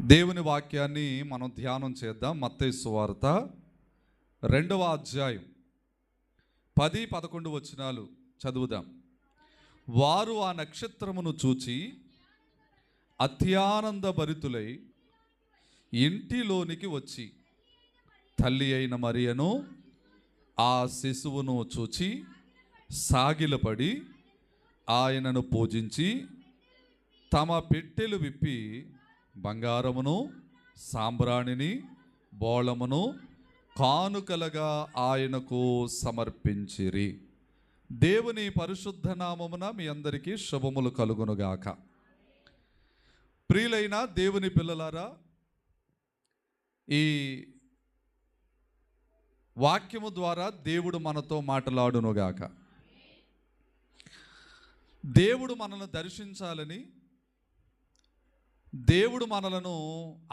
దేవుని వాక్యాన్ని మనం ధ్యానం చేద్దాం. మత్తయి సువార్త 2వ అధ్యాయం 10-11 వచనాలు చదువుదాం. వారు ఆ నక్షత్రమును చూచి అత్యానంద భరితులై ఇంటిలోనికి వచ్చి తల్లి అయిన మరియను ఆ శిశువును చూచి సాగిలపడి ఆయనను పూజించి తమ పెట్టెలు విప్పి బంగారమును సాంబ్రాణిని బోళమును కానుకలుగా ఆయనకు సమర్పించిరి. దేవుని పరిశుద్ధ నామమున మీ అందరికీ శుభములు కలుగునుగాక. ప్రియులైన దేవుని పిల్లలారా, ఈ వాక్యము ద్వారా దేవుడు మనతో మాట్లాడునుగాక. దేవుడు మనల్ని దర్శించాలని, దేవుడు మనలను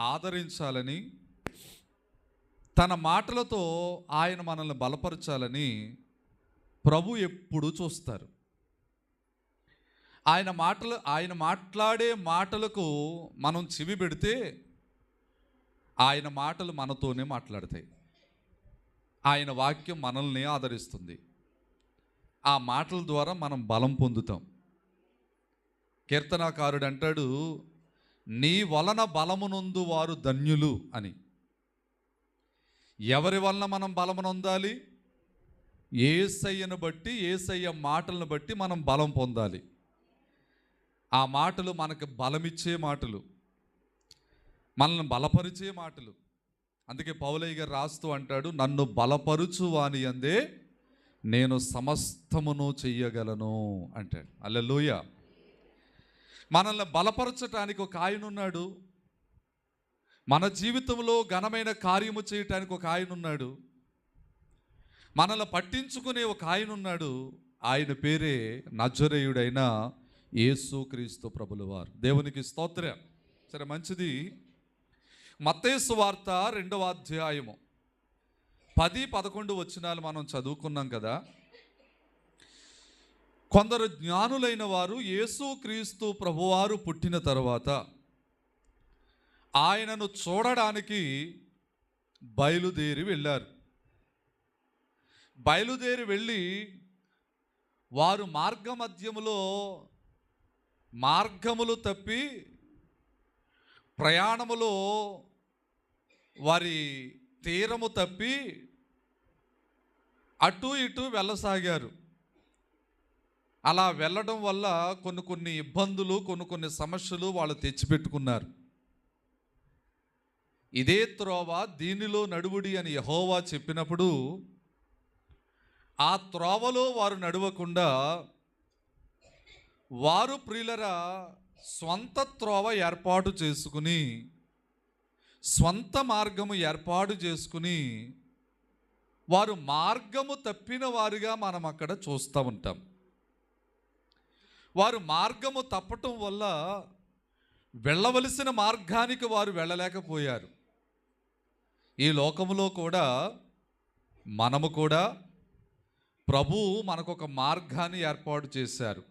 ఆదరించాలని, తన మాటలతో ఆయన మనల్ని బలపరచాలని ప్రభు ఎప్పుడు చూస్తారు. ఆయన మాట్లాడే మాటలకు మనం చెవి పెడితే ఆయన మాటలు మనతోనే మాట్లాడతాయి. ఆయన వాక్యం మనల్ని ఆదరిస్తుంది. ఆ మాటల ద్వారా మనం బలం పొందుతాం. కీర్తనాకారుడు అంటాడు, నీ వలన బలమునొందు వారు ధన్యులు అని. ఎవరి వలన మనం బలమునొందాలి? యేసయ్యను బట్టి, యేసయ్య మాటలను బట్టి మనం బలం పొందాలి. ఆ మాటలు మనకు బలమిచ్చే మాటలు, మనల్ని బలపరిచే మాటలు. అందుకే పౌలయ్య గారు రాస్తూ అంటాడు, నన్ను బలపరుచు వాని యందే నేను సమస్తమును చెయ్యగలను అంటాడు. హల్లెలూయా. మనల్ని బలపరచటానికి ఒక ఆయన ఉన్నాడు. మన జీవితంలో ఘనమైన కార్యము చేయటానికి ఒక ఆయన ఉన్నాడు. మనల్ని పట్టించుకునే ఒక ఆయన ఉన్నాడు. ఆయన పేరే నజరేయుడైన యేసుక్రీస్తు ప్రభుల వారు. దేవునికి స్తోత్రం. సరే, మంచిది. మత్తయి సువార్త 2వ అధ్యాయము 10-11 వచనాలు మనం చదువుకున్నాం కదా. కొందరు జ్ఞానులైన వారు యేసుక్రీస్తు ప్రభువారు పుట్టిన తర్వాత ఆయనను చూడడానికి బయలుదేరి వెళ్ళారు. బయలుదేరి వెళ్ళి వారు మార్గములు తప్పి ప్రయాణములో వారి తీరము తప్పి అటు ఇటు వెళ్ళసాగారు. అలా వెళ్ళడం వల్ల కొన్ని ఇబ్బందులు, కొన్ని సమస్యలు వాళ్ళు తెచ్చిపెట్టుకున్నారు. ఇదే త్రోవ, దీనిలో నడువుడి అని యెహోవా చెప్పినప్పుడు ఆ త్రోవలో వారు నడవకుండా వారు ప్రియులరా స్వంత త్రోవ ఏర్పాటు చేసుకుని, స్వంత మార్గము ఏర్పాటు చేసుకుని వారు మార్గము తప్పిన వారుగా మనం అక్కడ చూస్తూ ఉంటాం. వారు మార్గము తప్పటం వల్ల వెళ్ళవలసిన మార్గానికి వారు వెళ్ళలేకపోయారు. ఈ లోకములో కూడా మనము కూడా ప్రభు మనకొక మార్గాన్ని ఏర్పాటు చేశారు.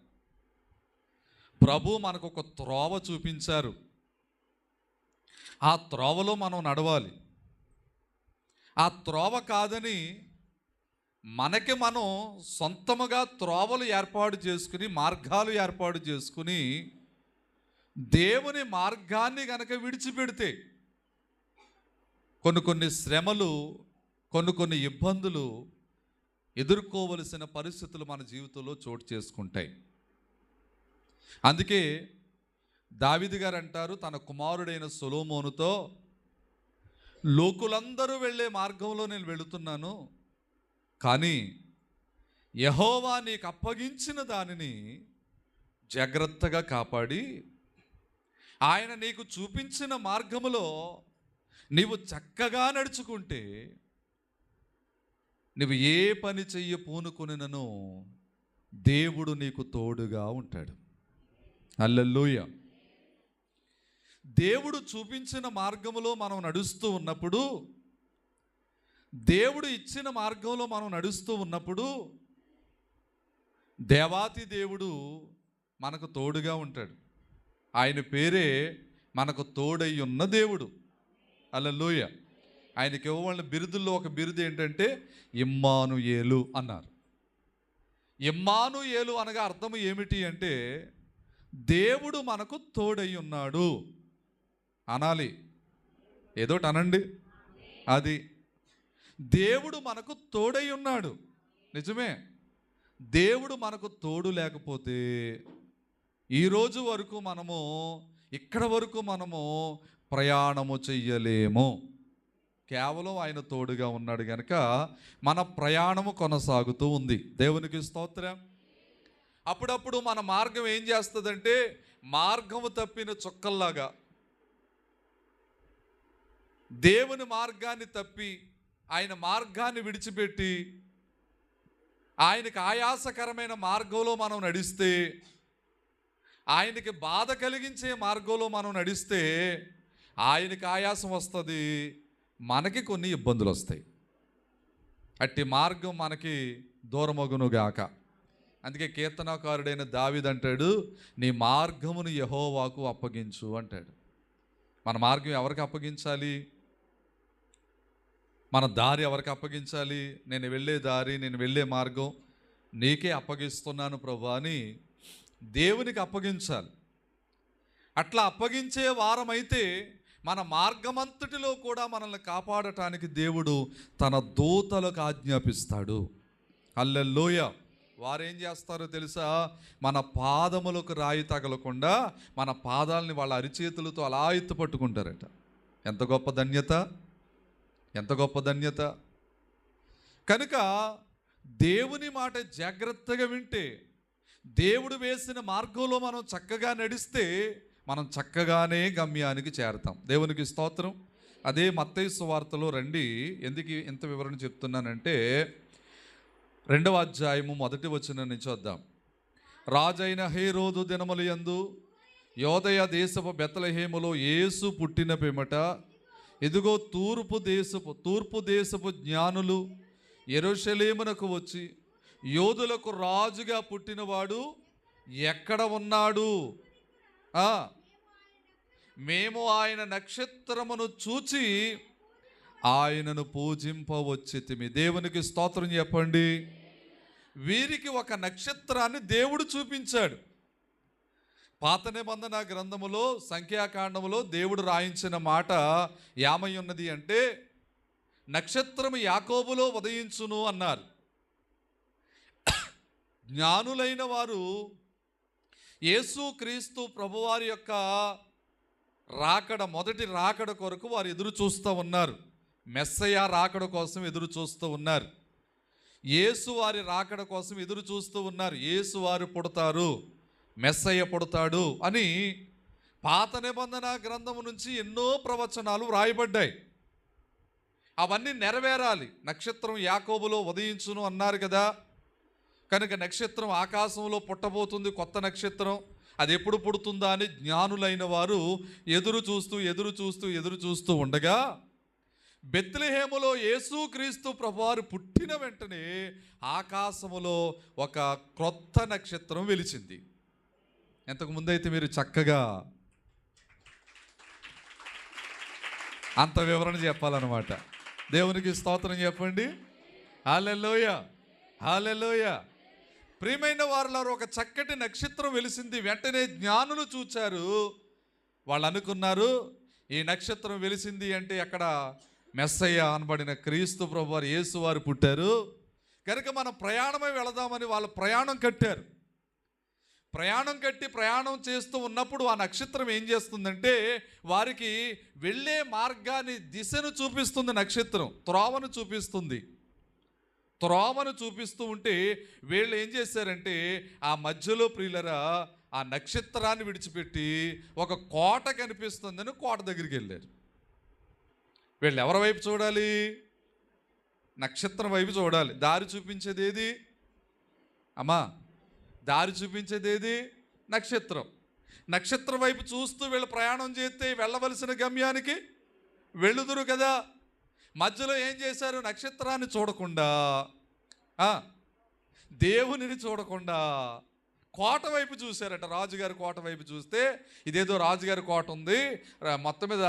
ప్రభు మనకొక త్రోవ చూపించారు. ఆ త్రోవలో మనం నడవాలి. ఆ త్రోవ కాదని మనకి మనం సొంతముగా త్రోవలు ఏర్పాటు చేసుకుని, మార్గాలు ఏర్పాటు చేసుకుని దేవుని మార్గాన్ని గనక విడిచిపెడితే కొన్ని శ్రమలు, కొన్ని ఇబ్బందులు ఎదుర్కోవలసిన పరిస్థితులు మన జీవితంలో చోటు చేసుకుంటాయి. అందుకే దావీదు గారు అంటారు తన కుమారుడైన సొలొమోనుతో, లోకులందరూ వెళ్ళే మార్గంలో నేను వెళుతున్నాను, కానీ యెహోవా నీకు అప్పగించిన దానిని జాగ్రత్తగా కాపాడి ఆయన నీకు చూపించిన మార్గములో నీవు చక్కగా నడుచుకుంటే నువ్వు ఏ పని చెయ్య పూనుకొనినను దేవుడు నీకు తోడుగా ఉంటాడు. హల్లెలూయా. దేవుడు చూపించిన మార్గములో మనం నడుస్తూ ఉన్నప్పుడు, దేవుడు ఇచ్చిన మార్గంలో మనం నడుస్తూ ఉన్నప్పుడు దేవాతి దేవుడు మనకు తోడుగా ఉంటాడు. ఆయన పేరే మనకు తోడై ఉన్న దేవుడు. హల్లెలూయా. ఆయనకి ఇవ్వబడిన బిరుదుల్లో ఒక బిరుదు ఏంటంటే ఇమ్మానుయేలు అన్నారు. ఇమ్మానుయేలు అనగా అర్థం ఏమిటి అంటే దేవుడు మనకు తోడై ఉన్నాడు అనాలి. ఏదోటి అనండి. అది దేవుడు మనకు తోడై ఉన్నాడు. నిజమే. దేవుడు మనకు తోడు లేకపోతే ఈరోజు వరకు మనము ఇక్కడ వరకు మనము ప్రయాణము చెయ్యలేము. కేవలం ఆయన తోడుగా ఉన్నాడు కనుక మన ప్రయాణము కొనసాగుతూ ఉంది. దేవునికి స్తోత్రం. అప్పుడప్పుడు మన మార్గం ఏం చేస్తుందంటే మార్గము తప్పిన చుక్కల్లాగా దేవుని మార్గాన్ని తప్పి ఆయన మార్గాన్ని విడిచిపెట్టి ఆయనకి ఆయాసకరమైన మార్గంలో మనం నడిస్తే, ఆయనకి బాధ కలిగించే మార్గంలో మనం నడిస్తే ఆయనకి ఆయాసం వస్తుంది, మనకి కొన్ని ఇబ్బందులు వస్తాయి. అట్టి మార్గం మనకి దూరమగునుగాక. అందుకే కీర్తనాకారుడైన దావీదు అంటాడు, నీ మార్గమును యెహోవాకు అప్పగించు అంటాడు. మన మార్గం ఎవరికి అప్పగించాలి? మన దారి ఎవరికి అప్పగించాలి? నేను వెళ్ళే దారి, నేను వెళ్ళే మార్గం నీకే అప్పగిస్తున్నాను ప్రభువా అని దేవునికి అప్పగించాలి. అట్లా అప్పగించే వారమైతే మన మార్గమంతటిలో కూడా మనల్ని కాపాడటానికి దేవుడు తన దూతలకు ఆజ్ఞాపిస్తాడు. హల్లెలూయా. వారేం చేస్తారో తెలుసా? మన పాదములకు రాయి తగలకుండా మన పాదాలని వాళ్ళ అరిచేతులతో అలా ఎత్తు పట్టుకుంటారట. ఎంత గొప్ప ధన్యత, ఎంత గొప్ప ధన్యత. కనుక దేవుని మాట జాగ్రత్తగా వింటే, దేవుడు వేసిన మార్గంలో మనం చక్కగా నడిస్తే మనం చక్కగానే గమ్యానికి చేరతాం. దేవునికి స్తోత్రం. అదే మత్తయి సువార్తలో రండి. ఎందుకు ఇంత వివరణ చెప్తున్నానంటే 2వ అధ్యాయము 1వ వచనం నుంచి వద్దాం. రాజైన హేరోదు దినముల యందు యోదయ దేశపు బెత్లెహేములో యేసు పుట్టిన పిమ్మట ఇదిగో తూర్పు దేశపు జ్ఞానులు యెరూషలేమునకు వచ్చి, యోధులకు రాజుగా పుట్టినవాడు ఎక్కడ ఉన్నాడు? మేము ఆయన నక్షత్రమును చూచి ఆయనను పూజింపవచ్చితిమి. దేవునికి స్తోత్రం చెప్పండి. వీరికి ఒక నక్షత్రాన్ని దేవుడు చూపించాడు. పాత నిబంధన గ్రంథములో సంఖ్యాకాండములో దేవుడు రాయించిన మాట ఏమై ఉన్నది అంటే, నక్షత్రము యాకోబులో ఉదయించును అన్నారు. జ్ఞానులైన వారు యేసుక్రీస్తు ప్రభువారి యొక్క రాకడ, మొదటి రాకడ కొరకు వారు ఎదురు చూస్తూ ఉన్నారు. మెస్సయ్య రాకడ కోసం ఎదురు చూస్తూ ఉన్నారు. యేసు వారి రాకడ కోసం ఎదురు చూస్తూ ఉన్నారు. యేసు వారు పుడతారు, మెస్సయ్య పుడతాడు అని పాత నిబంధన గ్రంథము నుంచి ఎన్నో ప్రవచనాలు వ్రాయబడ్డాయి. అవన్నీ నెరవేరాలి. నక్షత్రం యాకోబులో ఉదయించును అన్నారు కదా. కనుక నక్షత్రం ఆకాశంలో పుట్టబోతుంది, కొత్త నక్షత్రం. అది ఎప్పుడు పుడుతుందా అని జ్ఞానులైన వారు ఎదురు చూస్తూ ఉండగా, బెత్లెహేములో యేసుక్రీస్తు ప్రభువారు పుట్టిన వెంటనే ఆకాశములో ఒక క్రొత్త నక్షత్రం వెలిచింది. ఇంతకు ముందైతే మీరు చక్కగా అంత వివరణ చెప్పాలన్నమాట. దేవునికి స్తోత్రం చెప్పండి. హల్లెలూయా, హల్లెలూయా. ప్రియమైన వారులారా, ఒక చక్కటి నక్షత్రం వెలిసింది. వెంటనే జ్ఞానులు చూచారు. వాళ్ళు అనుకున్నారు, ఈ నక్షత్రం వెలిసింది అంటే అక్కడ మెస్సయ్య అనబడిన క్రీస్తు ప్రభువారు యేసు వారు పుట్టారు కనుక మనం ప్రయాణమై వెళదామని వాళ్ళు ప్రయాణం కట్టారు. ప్రయాణం చేస్తూ ఉన్నప్పుడు ఆ నక్షత్రం ఏం చేస్తుందంటే వారికి వెళ్ళే మార్గాన్ని, దిశను చూపిస్తుంది. నక్షత్రం త్రోవను చూపిస్తుంది. త్రోవను చూపిస్తూ ఉంటే వీళ్ళు ఏం చేశారంటే ఆ మధ్యలో ప్రియులరా ఆ నక్షత్రాన్ని విడిచిపెట్టి ఒక కోట కనిపిస్తుందని కోట దగ్గరికి వెళ్ళారు. వీళ్ళు ఎవరి వైపు చూడాలి? నక్షత్రం వైపు చూడాలి. దారి చూపించేది ఏది అమ్మా? దారి చూపించేది ఏది? నక్షత్రం. నక్షత్రం వైపు చూస్తూ వీళ్ళు ప్రయాణం చేస్తే వెళ్ళవలసిన గమ్యానికి వెళ్ళుదురు కదా. మధ్యలో ఏం చేశారు? నక్షత్రాన్ని చూడకుండా, దేవునిని చూడకుండా కోట వైపు చూశారట. రాజుగారి కోట వైపు చూస్తే ఇదేదో రాజుగారి కోట ఉంది, మొత్తం మీద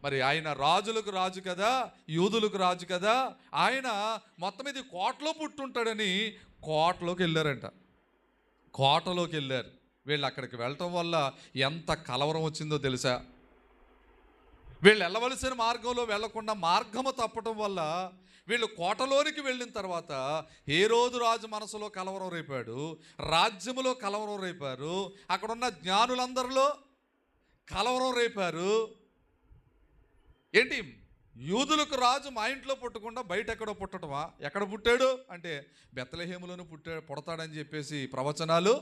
మరి ఆయన రాజులకు రాజు కదా, యూదులకు రాజు కదా, ఆయన మొత్తం ఇది కోటలో పుట్టుంటాడని కోటలోకి వెళ్ళారంట. కోటలోకి వెళ్ళారు. వీళ్ళు అక్కడికి వెళ్ళటం వల్ల ఎంత కలవరం వచ్చిందో తెలుసా? వీళ్ళు వెళ్ళవలసిన మార్గంలో వెళ్లకుండా మార్గము తప్పటం వల్ల వీళ్ళు కోటలోనికి వెళ్ళిన తర్వాత హేరోదు రాజు మనసులో కలవరం రేపాడు, రాజ్యములో కలవరం రేపారు, అక్కడున్న జ్ఞానులందరిలో కలవరం రేపారు. ఏంటి, యూదులకు రాజు మా ఇంట్లో పుట్టకుండా బయట ఎక్కడో పుట్టటమా? ఎక్కడ పుట్టాడు అంటే బెత్లెహేములోనే పుడతాడని చెప్పేసి ప్రవచనాలు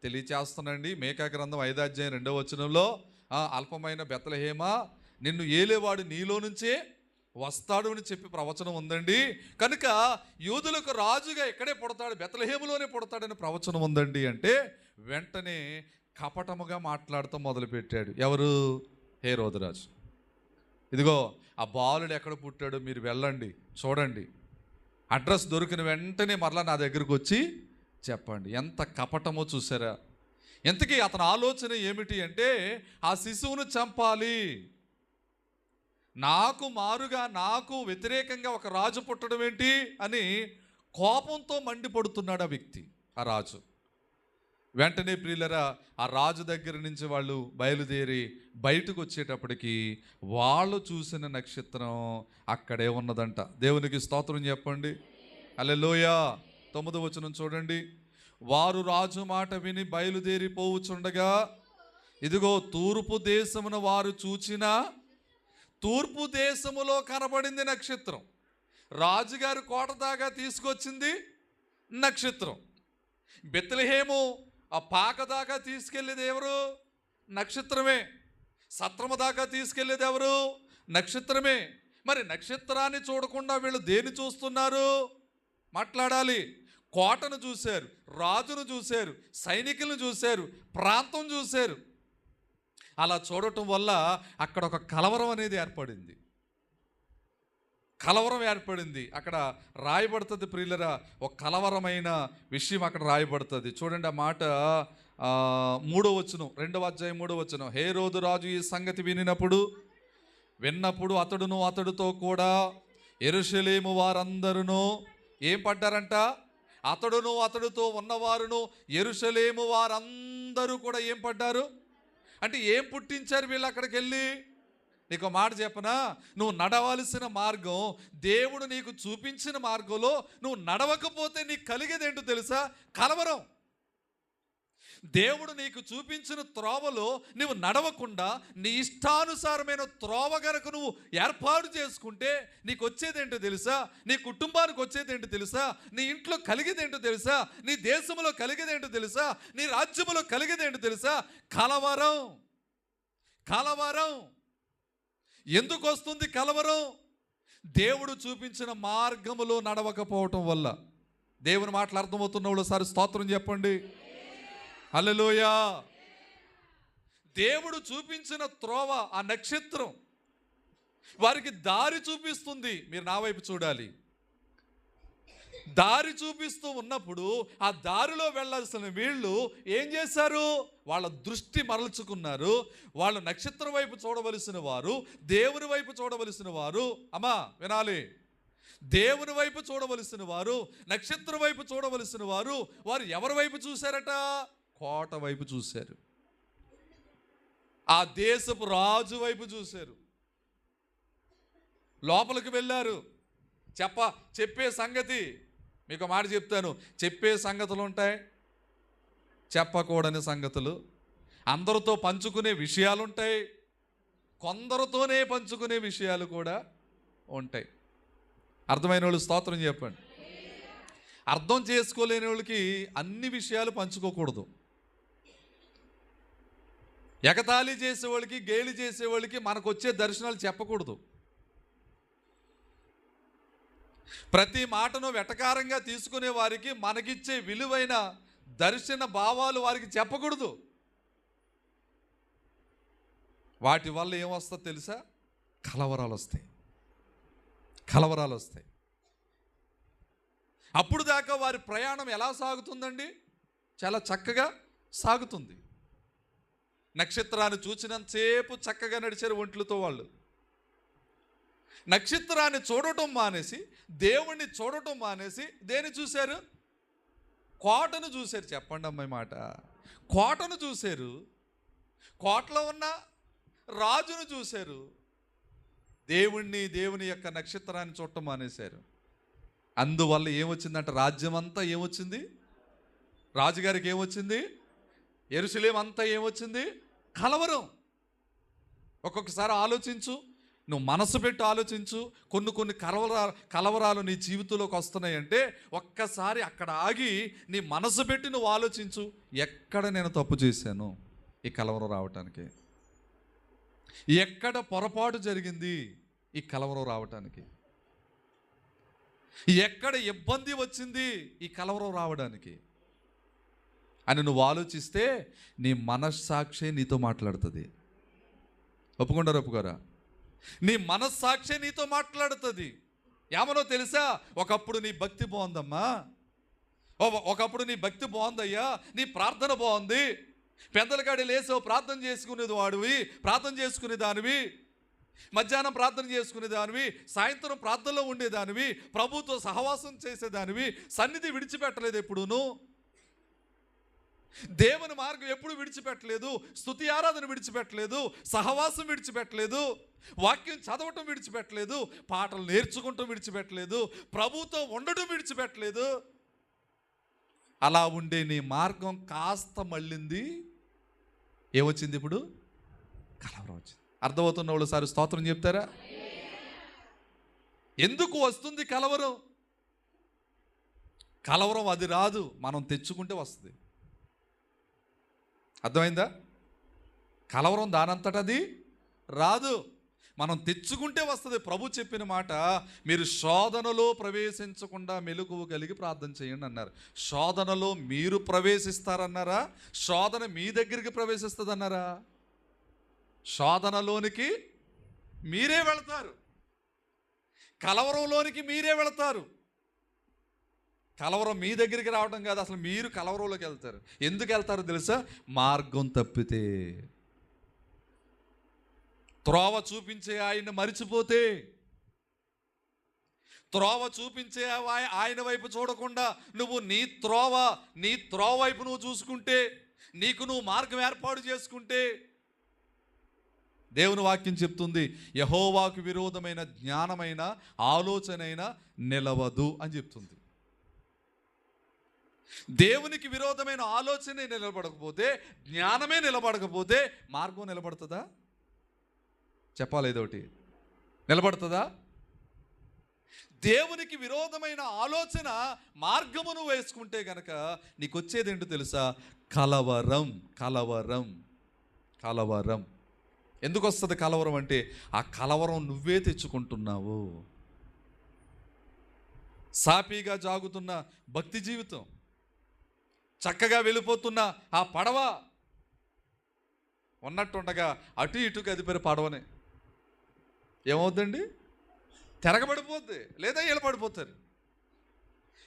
తెలియచేస్తున్నాండి. మేకా గ్రంథం 5వ అధ్యాయం 2వ వచనంలో అల్పమైన బెత్లెహేమ, నిన్ను ఏలేవాడు నీలో నుంచే వస్తాడు అని చెప్పి ప్రవచనం ఉందండి. కనుక యూదులకు రాజుగా ఎక్కడే పుడతాడు, బెత్లెహేములోనే పుడతాడని ప్రవచనం ఉందండి అంటే వెంటనే కపటముగా మాట్లాడటం మొదలుపెట్టాడు. ఎవరు? హేరోదు రాజు. ఇదిగో ఆ బాలుడు ఎక్కడ పుట్టాడో మీరు వెళ్ళండి, చూడండి, అడ్రస్ దొరికిన వెంటనే మరలా నా దగ్గరకు వచ్చి చెప్పండి. ఎంత కపటమో చూసారా? ఇంతకీ అతని ఆలోచన ఏమిటి అంటే ఆ శిశువును చంపాలి, నాకు మారుగా నాకు వ్యతిరేకంగా ఒక రాజు పుట్టడం ఏంటి అని కోపంతో మండిపడుతున్నాడు ఆ వ్యక్తి, ఆ రాజు. వెంటనే ప్రియులరా ఆ రాజు దగ్గర నుంచి వాళ్ళు బయలుదేరి బయటకు వచ్చేటప్పటికి వాళ్ళు చూసిన నక్షత్రం అక్కడే ఉన్నదంట. దేవునికి స్తోత్రం చెప్పండి. హల్లెలూయా. 9వ వచనం చూడండి. వారు రాజు మాట విని బయలుదేరి పోవుచుండగా ఇదిగో తూర్పు దేశమున వారు చూచిన, తూర్పు దేశములో కనబడింది నక్షత్రం. రాజుగారి కోట దాకా తీసుకొచ్చింది నక్షత్రం. బెత్లెహేము ఆ పాక దాకా తీసుకెళ్ళేది ఎవరు? నక్షత్రమే. సత్రము దాకా తీసుకెళ్ళేది ఎవరు? నక్షత్రమే. మరి నక్షత్రాన్ని చూడకుండా వీళ్ళు దేన్ని చూస్తున్నారు? మాట్లాడాలి. కోటను చూశారు, రాజును చూశారు, సైనికులను చూశారు, ప్రాంతం చూశారు. అలా చూడటం వల్ల అక్కడ ఒక కలవరం అనేది ఏర్పడింది. కలవరం ఏర్పడింది. అక్కడ రాయబడుతుంది ప్రియులరా, ఒక కలవరమైన విషయం అక్కడ రాయబడుతుంది. చూడండి ఆ మాట, 3వ వచనం, 2వ అధ్యాయం 3వ వచనం. హేరోదు రాజు ఈ సంగతి విన్నప్పుడు అతడును అతడితో కూడా యెరూషలేము వారందరూ ఏం పడ్డారంట? అతడును అతడితో ఉన్నవారును యెరూషలేము వారందరూ కూడా ఏం పడ్డారు అంటే ఏం పుట్టించారు వీళ్ళు అక్కడికి వెళ్ళి? నీకు మాట చెప్పనా, నువ్వు నడవలసిన మార్గం, దేవుడు నీకు చూపించిన మార్గంలో నువ్వు నడవకపోతే నీకు కలిగేదేంటో తెలుసా? కలవరం. దేవుడు నీకు చూపించిన త్రోవలో నువ్వు నడవకుండా నీ ఇష్టానుసారమైన త్రోవ గనక నువ్వు ఏర్పాటు చేసుకుంటే నీకు వచ్చేదేంటో తెలుసా? నీ కుటుంబానికి వచ్చేదేంటో తెలుసా? నీ ఇంట్లో కలిగేదేంటో తెలుసా? నీ దేశంలో కలిగేదేంటో తెలుసా? నీ రాజ్యంలో కలిగేదేంటో తెలుసా? కలవరం. కలవరం. ఎందుకు వస్తుంది కలవరం? దేవుడు చూపించిన మార్గములో నడవకపోవటం వల్ల. దేవుని మాటలు అర్థమవుతున్న వాళ్ళు ఒకసారి స్తోత్రం చెప్పండి. హల్లెలూయా. దేవుడు చూపించిన త్రోవ, ఆ నక్షత్రం వారికి దారి చూపిస్తుంది. మీరు నా వైపు చూడాలి. దారి చూపిస్తూ ఉన్నప్పుడు ఆ దారిలో వెళ్ళాల్సిన వీళ్ళు ఏం చేశారు? వాళ్ళ దృష్టి మరల్చుకున్నారు. వాళ్ళు నక్షత్రం వైపు చూడవలసిన వారు, దేవుని వైపు చూడవలసిన వారు. అమ్మా వినాలి, దేవుని వైపు చూడవలసిన వారు, నక్షత్రం వైపు చూడవలసిన వారు, వారు ఎవరి వైపు చూశారట? కోట వైపు చూశారు. ఆ దేశపు రాజు వైపు చూశారు. లోపలికి వెళ్ళారు. చెప్పే సంగతి మీకు మాట చెప్తాను. చెప్పే సంగతులు ఉంటాయి, చెప్పకూడని సంగతులు, అందరితో పంచుకునే విషయాలు ఉంటాయి, కొందరితోనే పంచుకునే విషయాలు కూడా ఉంటాయి. అర్థమైన వాళ్ళు స్తోత్రం చెప్పండి. అర్థం చేసుకోలేని వాళ్ళకి అన్ని విషయాలు పంచుకోకూడదు. ఎగతాళి చేసేవాళ్ళకి, గేలి చేసేవాళ్ళకి మనకు వచ్చే దర్శనాలు చెప్పకూడదు. ప్రతి మాటను వెటకారంగా తీసుకునే వారికి మనకిచ్చే విలువైన దర్శన భావాలు వారికి చెప్పకూడదు. వాటి వల్ల ఏమొస్తుందో తెలుసా? కలవరాలు వస్తాయి. కలవరాలు వస్తాయి. అప్పుడు దాకా వారి ప్రయాణం ఎలా సాగుతుందండి? చాలా చక్కగా సాగుతుంది. నక్షత్రాన్ని చూసినంతసేపు చక్కగా నడిచారు ఒంట్లతో వాళ్ళు. నక్షత్రాన్ని చూడటం మానేసి, దేవుణ్ణి చూడటం మానేసి దేన్ని చూశారు? కోటను చూశారు. చెప్పండి అమ్మాయి మాట. కోటను చూశారు. కోటలో ఉన్న రాజును చూశారు. దేవుని యొక్క నక్షత్రాన్ని చూడటం మానేశారు. అందువల్ల ఏమొచ్చిందంటే రాజ్యం అంతా ఏమొచ్చింది? రాజుగారికి ఏమొచ్చింది? యెరూషలేము అంతా ఏమొచ్చింది? కలవరం. ఒక్కొక్కసారి ఆలోచించు, నువ్వు మనసు పెట్టి ఆలోచించు. కొన్ని కలవరాలు నీ జీవితంలోకి వస్తున్నాయంటే ఒక్కసారి అక్కడ ఆగి నీ మనసు పెట్టి నువ్వు ఆలోచించు, ఎక్కడ నేను తప్పు చేశాను ఈ కలవరం రావటానికి? ఎక్కడ పొరపాటు జరిగింది ఈ కలవరం రావటానికి? ఎక్కడ ఇబ్బంది వచ్చింది ఈ కలవరం రావడానికి అని నువ్వు ఆలోచిస్తే నీ మనస్సాక్షి నీతో మాట్లాడుతుంది. ఒప్పుకోరా? నీ మనస్సాక్షి నీతో మాట్లాడుతుంది. ఏమనో తెలుసా? ఒకప్పుడు నీ భక్తి బాగుందమ్మా, ఒకప్పుడు నీ భక్తి బాగుందయ్యా, నీ ప్రార్థన బాగుంది, పెద్దలకాడి లేసావు, ప్రార్థన చేసుకునేది వాడివి, ప్రార్థన చేసుకునే దానివి, మధ్యాహ్నం ప్రార్థన చేసుకునే దానివి, సాయంత్రం ప్రార్థనలో ఉండేదానివి, ప్రభుతో సహవాసం చేసేదానివి, సన్నిధి విడిచిపెట్టలేదు ఎప్పుడూను, దేవుని మార్గం ఎప్పుడు విడిచిపెట్టలేదు, స్తుతి ఆరాధన విడిచిపెట్టలేదు, సహవాసం విడిచిపెట్టలేదు, వాక్యం చదవటం విడిచిపెట్టలేదు, పాటలు నేర్చుకుంటూ విడిచిపెట్టలేదు, ప్రభుతో ఉండటం విడిచిపెట్టలేదు. అలా ఉండే నీ మార్గం కాస్త మళ్ళింది. ఏమొచ్చింది ఇప్పుడు? కలవరం వచ్చింది. అర్థమవుతున్న వాళ్ళు సారి స్తోత్రం చెప్తారా? ఎందుకు వస్తుంది కలవరం? కలవరం అది రాదు, మనం తెచ్చుకుంటే వస్తుంది. అర్థమైందా? కలవరం దానంతట అది రాదు, మనం తెచ్చుకుంటే వస్తుంది. ప్రభు చెప్పిన మాట, మీరు శోధనలో ప్రవేశించకుండా మెలకువ కలిగి ప్రార్థన చేయండి అన్నారు. శోధనలో మీరు ప్రవేశిస్తారన్నారా? శోధన మీ దగ్గరికి ప్రవేశిస్తుంది అన్నారా? శోధనలోనికి మీరే వెళతారు, కలవరంలోనికి మీరే వెళతారు. కలవరం మీ దగ్గరికి రావడం కాదు, అసలు మీరు కలవరంలోకి వెళ్తారు. ఎందుకు వెళ్తారో తెలుసా? మార్గం తప్పితే, త్రోవ చూపించే ఆయన్ని మరిచిపోతే, త్రోవ చూపించే ఆయన వైపు చూడకుండా నువ్వు నీ త్రోవ వైపు నువ్వు చూసుకుంటే, నీకు నువ్వు మార్గం ఏర్పాటు చేసుకుంటే, దేవుని వాక్యం చెప్తుంది, యెహోవాకు విరోధమైన జ్ఞానమైన ఆలోచనైన నిలవదు అని చెప్తుంది. దేవునికి విరోధమైన ఆలోచనే నిలబడకపోతే, జ్ఞానమే నిలబడకపోతే మార్గం నిలబడుతుందా? చెప్పాలి ఏదోటి. నిలబడుతుందా? దేవునికి విరోధమైన ఆలోచన మార్గమును వేసుకుంటే గనక నీకు వచ్చేది ఏంటో తెలుసా? కలవరం. కలవరం కలవరం ఎందుకు వస్తుంది కలవరం అంటే, ఆ కలవరం నువ్వే తెచ్చుకుంటున్నావు. సాపీగా జాగుతున్న భక్తి జీవితం, చక్కగా వెళ్ళిపోతున్న ఆ పడవ ఉన్నట్టుండగా అటు ఇటు కదిపే పడవనే ఏమవుతుందండి? తిరగబడిపోద్ది, లేదా ఈలపడిపోతారు.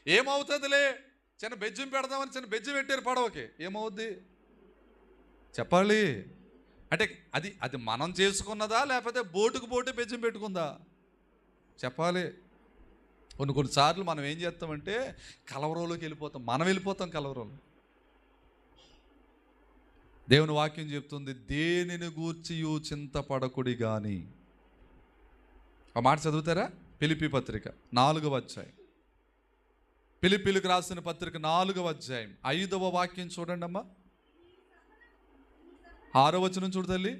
ఏమవుతుందిలే, చిన్న బెజ్జం పెడదామని చిన్న బెజ్జం పెట్టారు పడవకి, ఏమవుద్ది చెప్పాలి? అంటే అది మనం చేసుకున్నదా, లేకపోతే బోటుకు బోటే బెజ్జం పెట్టుకుందా? చెప్పాలి. కొన్నిసార్లు మనం ఏం చేస్తామంటే కలవరంలోకి వెళ్ళిపోతాం, మనం వెళ్ళిపోతాం కలవరంలో. దేవుని వాక్యం చెప్తుంది, దేనిని గూర్చియు చింతపడకుడి గాని. ఆ మాట చదువుతారా? ఫిలిప్పీ పత్రిక 4వ అధ్యాయం, ఫిలిప్పీలకు రాసిన పత్రిక 4వ అధ్యాయం 5వ వాక్యం చూడండి అమ్మా. 6వ వచనం చూడు తల్లి.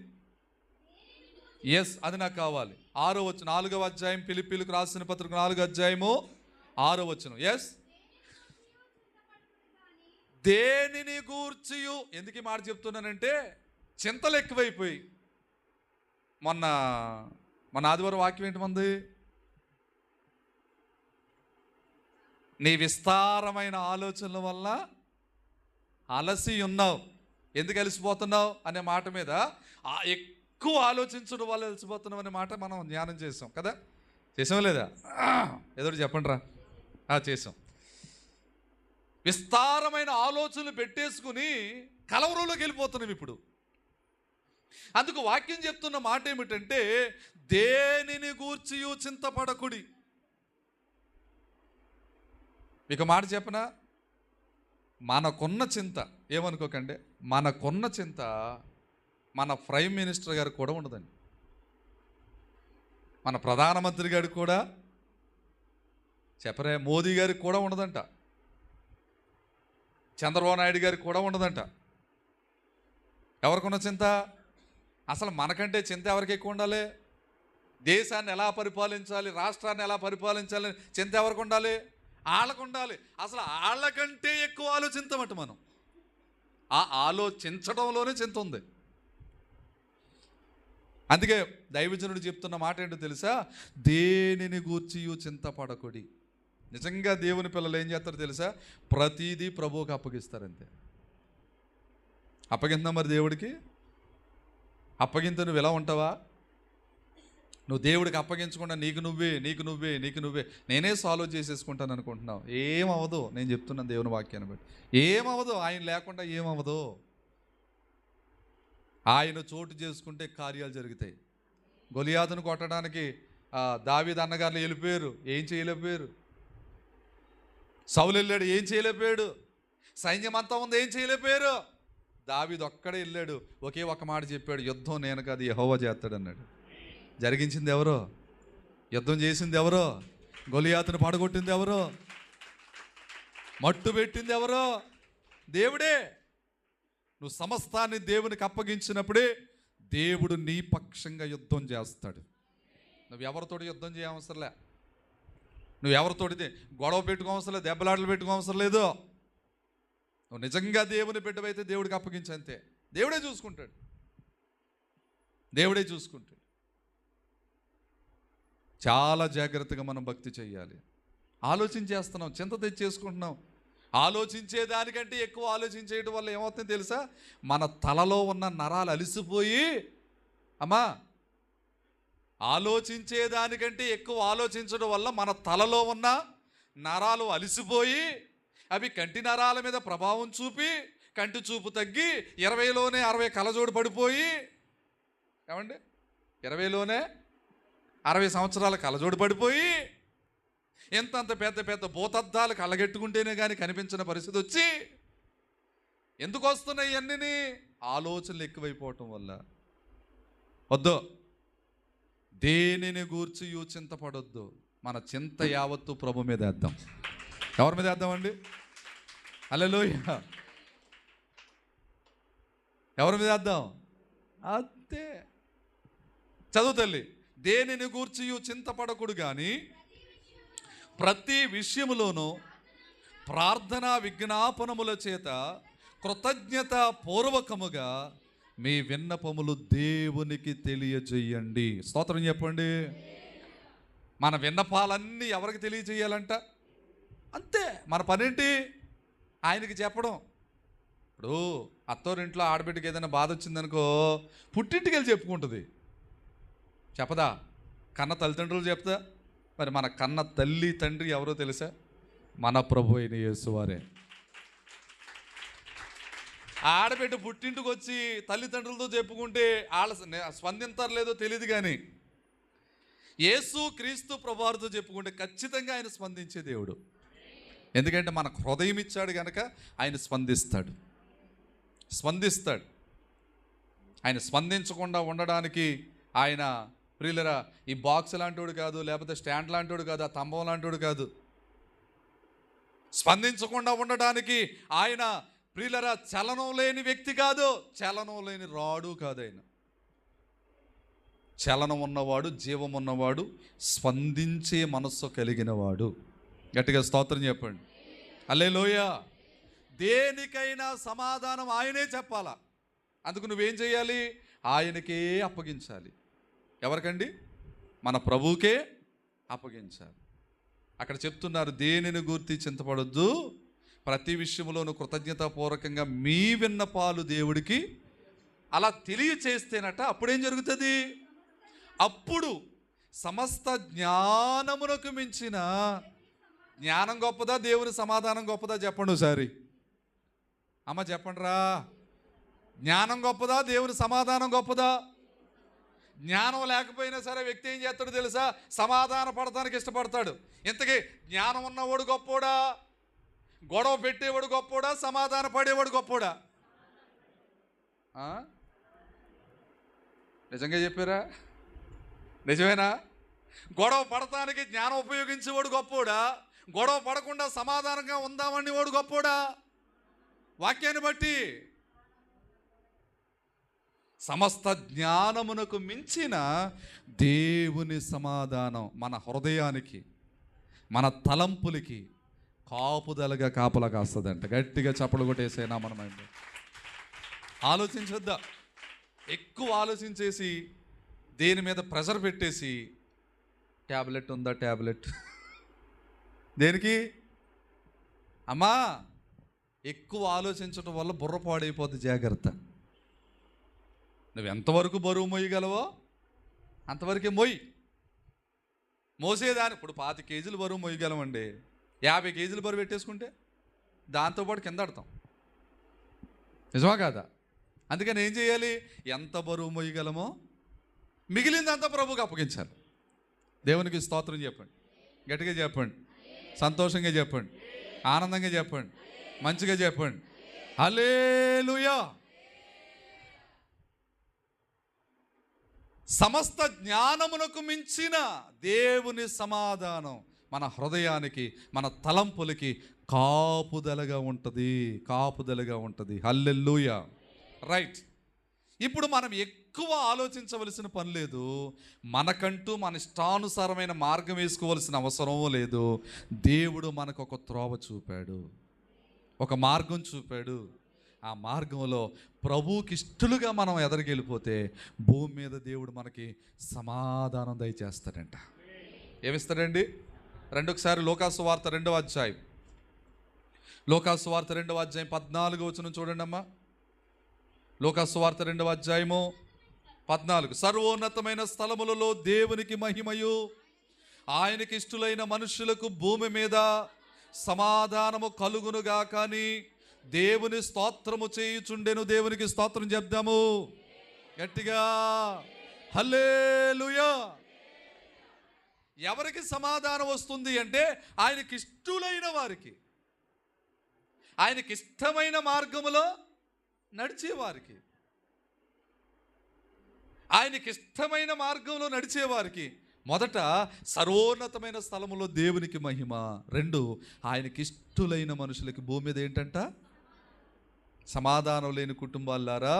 ఎస్, అది నాకు కావాలి. 6వ వచనం, 4వ అధ్యాయం ఫిలిప్పీలకు రాసిన పత్రిక 4వ అధ్యాయము 6వ వచనం. ఎస్, దేనిని గూర్చియు. ఎందుకు ఈ మాట చెప్తున్నానంటే, చింతలు ఎక్కువైపోయి. మొన్న ఆదివారం వాక్యం ఏంటి మంది? నీ విస్తారమైన ఆలోచనల వల్ల అలసి ఉన్నావు. ఎందుకు అలసిపోతున్నావు అనే మాట మీద, ఎక్కువ ఆలోచించడం వల్ల అలసిపోతున్నావు అనే మాట మనం ధ్యానం చేసాం కదా. చేసాం లేదా? ఏదో చెప్పండి రా. చేసాం. విస్తారమైన ఆలోచనలు పెట్టేసుకుని కలవరంలోకి వెళ్ళిపోతున్నాం ఇప్పుడు. అందుకు వాక్యం చెప్తున్న మాట ఏమిటంటే, దేనిని గూర్చియు చింతపడకుడి. ఇక మాట చెప్పనా, మనకున్న చింత, ఏమనుకోకండి, మనకున్న చింత మన ప్రైమ్ మినిస్టర్ గారికి కూడా ఉండదండి, మన ప్రధానమంత్రి గారికి కూడా, చెప్పరే, మోదీ గారికి కూడా ఉండదంట, చంద్రబాబు నాయుడు గారికి కూడా ఉండదంట. ఎవరికున్న చింత? అసలు మనకంటే చింత ఎవరికి ఎక్కువ ఉండాలి? దేశాన్ని ఎలా పరిపాలించాలి, రాష్ట్రాన్ని ఎలా పరిపాలించాలి చింత ఎవరికి ఉండాలి? వాళ్ళకు ఉండాలి. అసలు వాళ్ళకంటే ఎక్కువ ఆలోచించమట మనం. ఆ ఆలోచించడంలోనే చింత ఉంది. అందుకే దైవజనుడు చెప్తున్న మాట ఏంటో తెలుసా? దేనిని గూర్చియు చింతపడకుడి. నిజంగా దేవుని పిల్లలు ఏం చేస్తారో తెలుసా? ప్రతిదీ ప్రభువుకి అప్పగిస్తారంతే. అప్పగింత మరి దేవుడికి అప్పగింత నువ్వు ఎలా ఉంటావా? నువ్వు దేవుడికి అప్పగించకుండా నీకు నువ్వే నేనే సాల్వ్ చేసేసుకుంటాను అనుకుంటున్నావు. ఏమవదు. నేను చెప్తున్నాను దేవుని వాక్యాన్ని బట్టి, ఏమవదు. ఆయన లేకుండా ఏమవదు. ఆయన చోటు చేసుకుంటే కార్యాలు జరుగుతాయి. గొలియాతును కొట్టడానికి దావీదు అన్నగారులు వెళ్ళిపోయారు, ఏం చేయలేకపోయారు. సౌలు వెళ్ళాడు, ఏం చేయలేకపోయాడు. సైన్యం అంతా ఉంది, ఏం చేయలేకపోయారు. దావీదు ఒక్కడే వెళ్ళాడు, ఒకే ఒక మాట చెప్పాడు, యుద్ధం నేను కాదు యెహోవా చేస్తాడు అన్నాడు. జరిగించింది ఎవరో? యుద్ధం చేసింది ఎవరో? గొలియాతును పడగొట్టింది ఎవరో? మట్టు పెట్టింది ఎవరో? దేవుడే. నువ్వు సమస్తాన్ని దేవునికి అప్పగించినప్పుడే దేవుడు నీ పక్షంగా యుద్ధం చేస్తాడు. నువ్వు ఎవరితోటి యుద్ధం చేయవసరంలే, నువ్వు ఎవరితోటి గొడవ పెట్టుకోవసరం లేదు, దెబ్బలాటలు పెట్టుకోవసరం లేదు. నువ్వు నిజంగా దేవుని బిడ్డవైతే దేవుడికి అప్పగించంతే. దేవుడే చూసుకుంటాడు, దేవుడే చూసుకుంటాడు. చాలా జాగ్రత్తగా మనం భక్తి చేయాలి. ఆలోచించేస్తున్నాం, చింత తెచ్చేసుకుంటున్నాం. ఆలోచించేదానికంటే ఎక్కువ ఆలోచించేయడం వల్ల ఏమవుతుందో తెలుసా? మన తలలో ఉన్న నరాలు అలిసిపోయి, అమ్మా, ఆలోచించేదానికంటే ఎక్కువ ఆలోచించడం వల్ల మన తలలో ఉన్న నరాలు అలిసిపోయి అవి కంటి నరాల మీద ప్రభావం చూపి కంటి చూపు తగ్గి 20లోనే 60 కళ్ళజోడు పడిపోయి, ఏమండి 20లోనే 60 సంవత్సరాల కళ్ళజోడు పడిపోయి ఎంతంత పెద్ద పెద్ద భూతద్దాలు కళ్ళగెట్టుకుంటేనే కానీ కనిపించిన పరిస్థితి వచ్చి, ఎందుకు వస్తున్నాయి ఇవన్నీ? ఆలోచనలు ఎక్కువైపోవటం వల్ల. వద్దు, దేనిని గూర్చి చింతపడొద్దు. మన చింత యావత్తు ప్రభు మీద వేద్దాం. ఎవరి మీద వేద్దామండి? హల్లెలూయా. ఎవరి మీద వేద్దాం? అంతే. చదువు తల్లి. దేనిని గూర్చి చింతపడకుడు కానీ ప్రతి విషయములోనూ ప్రార్థనా విజ్ఞాపనముల చేత కృతజ్ఞత పూర్వకముగా మీ విన్నపములు దేవునికి తెలియజేయండి. స్తోత్రం చెప్పండి. మన విన్నపాలన్నీ ఎవరికి తెలియజేయాలంట? అంతే. మన పనేంటి? ఆయనకి చెప్పడం. ఇప్పుడు అత్తోరింట్లో ఆడబిడ్డకి ఏదైనా బాధ వచ్చిందనుకో, పుట్టింటికి వెళ్ళి చెప్పుకుంటుంది, చెప్పదా? కన్న తల్లిదండ్రులు చెప్తా. మరి మన కన్న తల్లి తండ్రి ఎవరో తెలుసా? మన ప్రభు అయిన యేసువారే. ఆడబిడ్డ పుట్టింటికి వచ్చి తల్లిదండ్రులతో చెప్పుకుంటే వాళ్ళ స్పందింతారు లేదో తెలియదు, కానీ యేసు క్రీస్తు ప్రభువారితో చెప్పుకుంటే ఖచ్చితంగా ఆయన స్పందించే దేవుడు. ఎందుకంటే మనకు హృదయం ఇచ్చాడు కనుక ఆయన స్పందిస్తాడు. ఆయన స్పందించకుండా ఉండడానికి ఆయన ప్రియులరా ఈ బాక్స్ లాంటివాడు కాదు, లేకపోతే స్టాండ్ లాంటివాడు కాదు, ఆ తంబం లాంటివాడు కాదు. స్పందించకుండా ఉండడానికి ఆయన ప్రియులరా చలనం లేని వ్యక్తి కాదు, చలనం లేని రాడు కాదు. ఆయన చలనం ఉన్నవాడు, జీవం ఉన్నవాడు, స్పందించే మనస్సు కలిగినవాడు. గట్టిగా స్తోత్రం చెప్పండి. హల్లెలూయా. దేనికైనా సమాధానం ఆయనే చెప్పాలా. అందుకు నువ్వేం చేయాలి? ఆయనకే అప్పగించాలి. ఎవరికండి? మన ప్రభువుకే అప్పగించాలి. అక్కడ చెప్తున్నారు, దేనిని గూర్చి చింతపడొద్దు, ప్రతి విషయంలోనూ కృతజ్ఞతాపూర్వకంగా మీ విన్నపాలు దేవుడికి అలా తెలియచేస్తేనట అప్పుడేం జరుగుతుంది? అప్పుడు సమస్త జ్ఞానమునకు మించిన జ్ఞానం గొప్పదా, దేవుని సమాధానం గొప్పదా? చెప్పండి ఒకసారి. అమ్మ చెప్పండి రా. జ్ఞానం గొప్పదా, దేవుని సమాధానం గొప్పదా? జ్ఞానం లేకపోయినా సరే వ్యక్తి ఏం చేస్తాడు తెలుసా? సమాధాన పడటానికి ఇష్టపడతాడు. ఇంతకీ జ్ఞానం ఉన్నవాడు గొప్పోడా, గొడవ పెట్టేవాడు గొప్పోడా, సమాధాన పడేవాడు గొప్పోడా? నిజంగా చెప్పారా? నిజమేనా? గొడవ పడటానికి జ్ఞానం ఉపయోగించేవాడు గొప్పోడా, గొడవ పడకుండా సమాధానంగా ఉందామని వాడు గొప్పోడా? వాక్యాన్ని బట్టి సమస్త జ్ఞానమునకు మించిన దేవుని సమాధానం మన హృదయానికి, మన తలంపులకి కాపుదలగా కాపలా కాస్తుందంట. గట్టిగా చప్పలు కొట్టేసేనా మనమైంది. ఆలోచించొద్దా? ఎక్కువ ఆలోచించేసి దేని మీద ప్రెషర్ పెట్టేసి ట్యాబ్లెట్ ఉందా, ట్యాబ్లెట్ దేనికి అమ్మా? ఎక్కువ ఆలోచించడం వల్ల బుర్ర పాడైపోతుంది. జాగ్రత్త. నువ్వు ఎంతవరకు బరువు మోయగలవో అంతవరకే మోయి. మోసేదాన్ని ఇప్పుడు 25 కేజీలు బరువు మోయగలమండి. 50 కేజీలు బరువు పెట్టేసుకుంటే దాంతోపాటు కింద ఆడతాం. నిజమా కాదా? అందుకని ఏం చేయాలి? ఎంత బరువు మోయగలమో మిగిలిందంతా ప్రభువుకి అప్పగించాలి. దేవునికి స్తోత్రం చెప్పండి. గట్టిగా చెప్పండి, సంతోషంగా చెప్పండి, ఆనందంగా చెప్పండి, మంచిగా చెప్పండి. హల్లెలూయా. సమస్త జ్ఞానమునకు మించిన దేవుని సమాధానం మన హృదయానికి, మన తలంపులకి కాపుదలగా ఉంటుంది, కాపుదలగా ఉంటుంది. హల్లెలూయా. రైట్. ఇప్పుడు మనం ఎక్కువ ఆలోచించవలసిన పని లేదు. మనకంటూ మన ఇష్టానుసారమైన మార్గం వేసుకోవలసిన అవసరం లేదు. దేవుడు మనకు ఒక త్రోవ చూపాడు, ఒక మార్గం చూపాడు. ఆ మార్గంలో ప్రభువుకి ఇష్టలుగా మనం ఎదరికెళ్ళిపోతే భూమి మీద దేవుడు మనకి సమాధానం దయచేస్తాడంట. ఏమిస్తాడండి? ఒకసారి లోకాసు వార్త 2వ అధ్యాయం, లోకాసు వార్త 2వ అధ్యాయం 14వ వచనం చూడండి అమ్మా. లోకాసు వార్త 2వ అధ్యాయము 14. సర్వోన్నతమైన స్థలములలో దేవునికి మహిమయు, ఆయనకి ఇష్టలైన మనుషులకు భూమి మీద సమాధానము కలుగునుగా. కానీ దేవుని స్తోత్రము చేయుచుండెను. దేవునికి స్తోత్రం చెప్దాము గట్టిగా. హల్లెలూయా. ఎవరికి సమాధానం వస్తుంది అంటే ఆయనకి ఇష్టలైన వారికి, ఆయనకి ఇష్టమైన మార్గములో నడిచేవారికి, ఆయనకి ఇష్టమైన మార్గంలో నడిచేవారికి. మొదట సర్వోన్నతమైన స్థలములో దేవునికి మహిమ. 2 ఆయనకి ఇష్టలైన మనుషులకి భూమి మీద ఏంటంట? సమాధానం లేని కుటుంబాలారా,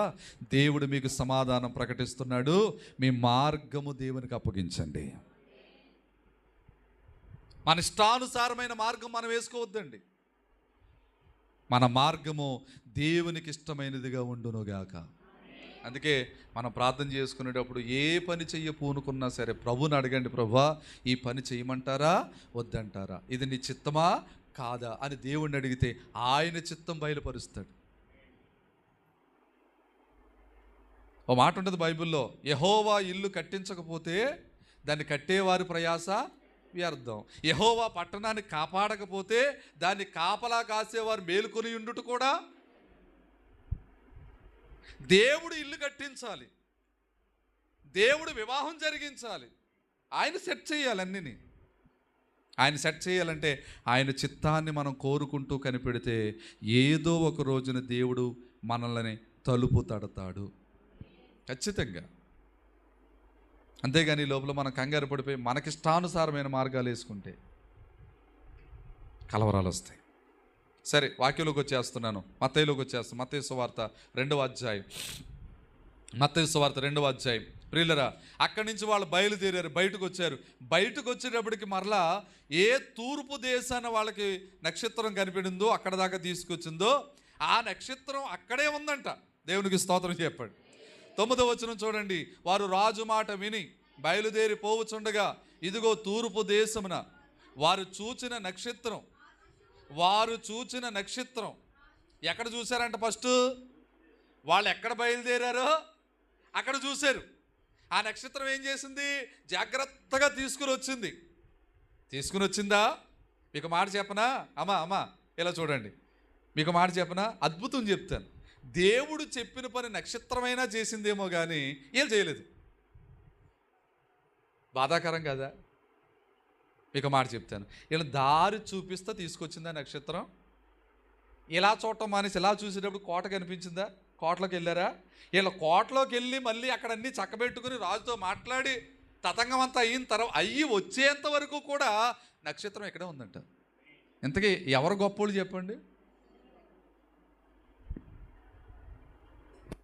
దేవుడు మీకు సమాధానం ప్రకటిస్తున్నాడు. మీ మార్గము దేవునికి అప్పగించండి. మన ఇష్టానుసారమైన మార్గం మనం వేసుకోవద్దండి. మన మార్గము దేవునికి ఇష్టమైనదిగా ఉండునుగాక. అందుకే మనం ప్రార్థన చేసుకునేటప్పుడు ఏ పని చెయ్య పూనుకున్నా సరే ప్రభుని అడగండి, ప్రభువా ఈ పని చేయమంటారా వద్దంటారా, ఇది నీ చిత్తమా కాదా అని దేవుణ్ణి అడిగితే ఆయన చిత్తం బయలుపరుస్తాడు. ఓ మాట ఉంటుంది బైబిల్లో, యెహోవా ఇల్లు కట్టించకపోతే దాన్ని కట్టేవారి ప్రయాస వ్యర్థం. యెహోవా పట్టణాన్ని కాపాడకపోతే దాన్ని కాపలా కాసేవారు మేలుకొని ఉండుట కూడా. దేవుడు ఇల్లు కట్టించాలి, దేవుడు వివాహం జరిగించాలి, ఆయన సెట్ చేయాలి అన్నిని. ఆయన సెట్ చేయాలంటే ఆయన చిత్తాన్ని మనం కోరుకుంటూ కనిపెడితే ఏదో ఒక రోజున దేవుడు మనల్ని తలుపు తడతాడు ఖచ్చితంగా. అంతేగాని లోపల మనం కంగారు పడిపోయి మనకిష్టానుసారమైన మార్గాలు వేసుకుంటే కలవరాలు వస్తాయి. సరే, వాక్యంలోకి వచ్చేస్తున్నాను. మత్తయిలోకి వచ్చేస్తాను. మత్తయి సువార్త 2వ అధ్యాయం, మత్తయి సువార్త 2వ అధ్యాయం. ప్రియులరా, అక్కడి నుంచి వాళ్ళు బయలుదేరారు, బయటకు వచ్చారు. బయటకు వచ్చేటప్పటికి మరలా ఏ తూర్పు దేశాన వాళ్ళకి నక్షత్రం కనిపించిందో అక్కడ దాకా తీసుకొచ్చిందో ఆ నక్షత్రం అక్కడే ఉందంట. దేవునికి స్తోత్రం చెప్పండి. 9వ వచనం చూడండి. వారు రాజు మాట విని బయలుదేరి పోవుచుండగా ఇదిగో తూర్పు దేశమున వారు చూచిన నక్షత్రం ఎక్కడ చూశారంట? ఫస్ట్ వాళ్ళు ఎక్కడ బయలుదేరారో అక్కడ చూశారు. ఆ నక్షత్రం ఏం చేసింది? జాగ్రత్తగా తీసుకుని వచ్చిందా? మీకు మాట చెప్పనా అమ్మా ఇలా చూడండి, మీకు మాట చెప్పనా? అద్భుతం చెప్తాను. దేవుడు చెప్పిన పని నక్షత్రమైనా చేసిందేమో కానీ వీళ్ళు చేయలేదు. బాధాకరం కదా? మీకు మాట చెప్తాను, వీళ్ళు దారి చూపిస్తా తీసుకొచ్చిందా నక్షత్రం? ఇలా చూడటం మానేసి ఇలా చూసేటప్పుడు కోట కనిపించిందా? కోటలోకి వెళ్ళారా? వీళ్ళ కోటలోకి వెళ్ళి మళ్ళీ అక్కడ అన్నీ చక్కబెట్టుకుని రాజుతో మాట్లాడి తతంగం అంతా అయిన తర్వాత వచ్చేంత వరకు కూడా నక్షత్రం ఇక్కడే ఉందంట. ఇంతకీ ఎవరు గొప్పోళ్ళు చెప్పండి?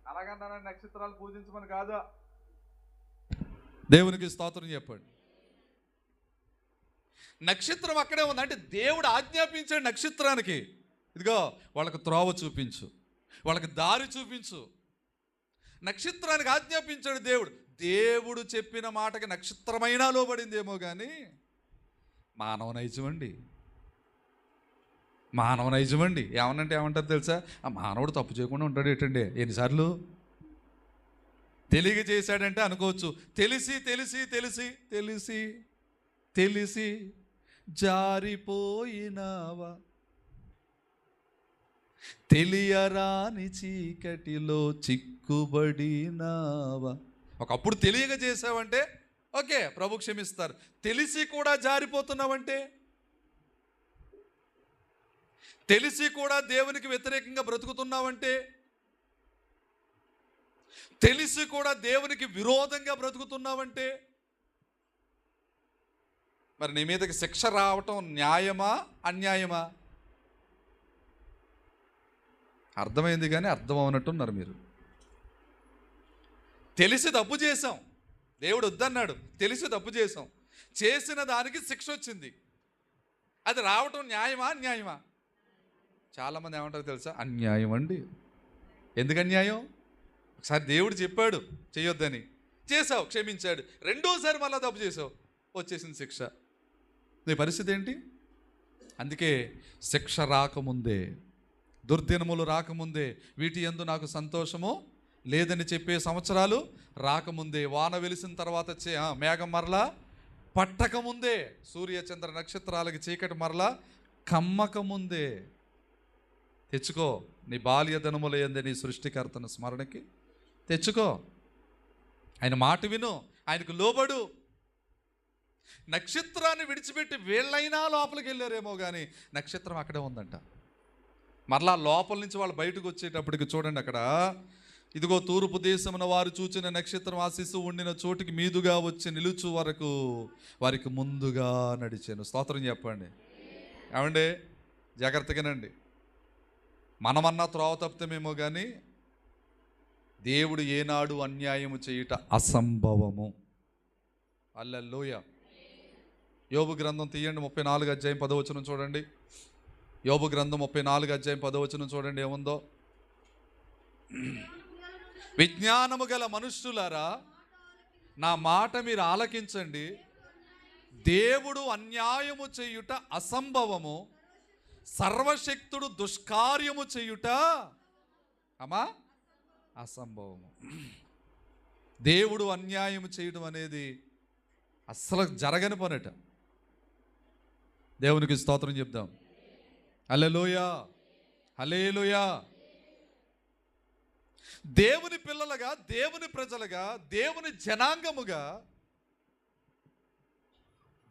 అలాగన్నా నక్షత్రాలు పూజించమని కాదా? దేవునికి స్తోత్రం చెప్పండి. నక్షత్రం అక్కడే ఉంది అంటే దేవుడు ఆజ్ఞాపించాడు నక్షత్రానికి, ఇదిగో వాళ్ళకి త్రోవ చూపించు, వాళ్ళకి దారి చూపించు. నక్షత్రానికి ఆజ్ఞాపించాడు దేవుడు. దేవుడు చెప్పిన మాటకి నక్షత్రమైనా లోబడిందేమో కానీ మానవ నైజమండి. ఏమనంటే ఏమంటారు తెలుసా? ఆ మానవుడు తప్పు చేయకుండా ఉంటాడు ఏంటండి? ఎన్నిసార్లు తెలియక చేశాడంటే అనుకోవచ్చు. తెలిసి తెలిసి తెలిసి తెలిసి తెలిసి జారిపోయినావా, తెలియరాని చీకటిలో చిక్కుబడినావా. ఒకప్పుడు తెలియక చేసావంటే ఓకే, ప్రభు క్షమిస్తారు. తెలిసి కూడా జారిపోతున్నావంటే, తెలిసి కూడా దేవునికి వ్యతిరేకంగా బ్రతుకుతున్నావంటే, తెలిసి కూడా దేవునికి విరోధంగా బ్రతుకుతున్నావంటే మరి నీ మీదకి శిక్ష రావటం న్యాయమా అన్యాయమా? అర్థమైంది కానీ అర్థం అవనట్టున్నారు మీరు. తెలిసి తప్పు చేసాం, దేవుడు వద్దన్నాడు, తెలిసి తప్పు చేసాం, చేసిన దానికి శిక్ష వచ్చింది. అది రావటం న్యాయమా అన్యాయమా? చాలామంది ఏమంటారు తెలుసా? అన్యాయం అండి. ఎందుకు అన్యాయం? ఒకసారి దేవుడు చెప్పాడు చేయొద్దని, చేసావు, క్షమించాడు. రెండోసారి మళ్ళీ తప్పు చేసావు, వచ్చేసింది శిక్ష. నీ పరిస్థితి ఏంటి? అందుకే శిక్ష రాకముందే, దుర్దినములు రాకముందే, వీటి యందు నాకు సంతోషము లేదని చెప్పే సంవత్సరాలు రాకముందే, వాన వెలిసిన తర్వాత మేఘం మరలా పట్టకముందే, సూర్య చంద్ర నక్షత్రాలకి చీకటి మరలా కమ్మకముందే తెచ్చుకో. నీ బాల్య దినముల యందు నీ సృష్టికర్తను స్మరణకి తెచ్చుకో. ఆయన మాట విను, ఆయనకు లోబడు. నక్షత్రాన్ని విడిచిపెట్టి వీళ్ళైనా లోపలికి వెళ్ళారేమో కానీ నక్షత్రం అక్కడే ఉందంట. మరలా లోపల నుంచి వాళ్ళు బయటకు వచ్చేటప్పటికి చూడండి, అక్కడ ఇదిగో తూర్పు దేశమున వారు చూచిన నక్షత్రం ఆ శిశువు ఉండిన చోటికి మీదుగా వచ్చి నిలుచు వరకు వారికి ముందుగా నడిచాను. స్తోత్రం చెప్పండి. ఏమండి, జాగ్రత్తగానండి. మనమన్నా త్రోవ తప్పుతామేమో కానీ దేవుడు ఏనాడు అన్యాయము చేయుట అసంభవము. హల్లెలూయా. యోబు గ్రంథం తీయండి, 34 అధ్యాయం 10వ వచనం చూడండి. యోబు గ్రంథం 34 అధ్యాయం 10వ వచనం చూడండి ఏముందో. విజ్ఞానము గల మనుష్యులారా, నా మాట మీరు ఆలకించండి. దేవుడు అన్యాయము చేయుట అసంభవము, సర్వశక్తుడు దుష్కార్యము చేయుట అసంభవము. దేవుడు అన్యాయము చేయడం అనేది అస్సలు జరగని పనట. దేవునికి స్తోత్రం చెప్దాం. హల్లెలూయా, హల్లెలూయా. దేవుని పిల్లలుగా, దేవుని ప్రజలుగా, దేవుని జనాంగముగా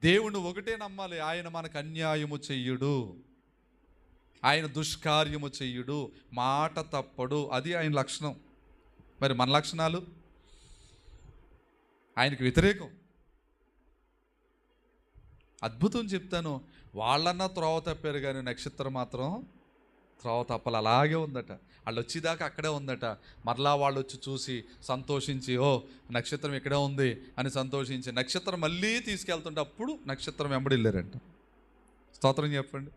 దేవుని ఒకటే నమ్మాలి. ఆయన మనకు అన్యాయము చెయ్యుడు, ఆయన దుష్కార్యము చెయ్యుడు, మాట తప్పడు. అది ఆయన లక్షణం. మరి మన లక్షణాలు ఆయనకు వ్యతిరేకం. అద్భుతం చెప్తాను, వాళ్ళన్నా త్రోవ తప్పారు కానీ నక్షత్రం మాత్రం త్రోవ తప్పలు అలాగే ఉందట. వాళ్ళు వచ్చేదాకా అక్కడే ఉందట. మరలా వాళ్ళు వచ్చి చూసి సంతోషించి, ఓ నక్షత్రం ఇక్కడే ఉంది అని సంతోషించి నక్షత్రం మళ్ళీ తీసుకెళ్తుంటే అప్పుడు నక్షత్రం వెంబడి వెళ్ళారంట. స్తోత్రం చెప్పండి.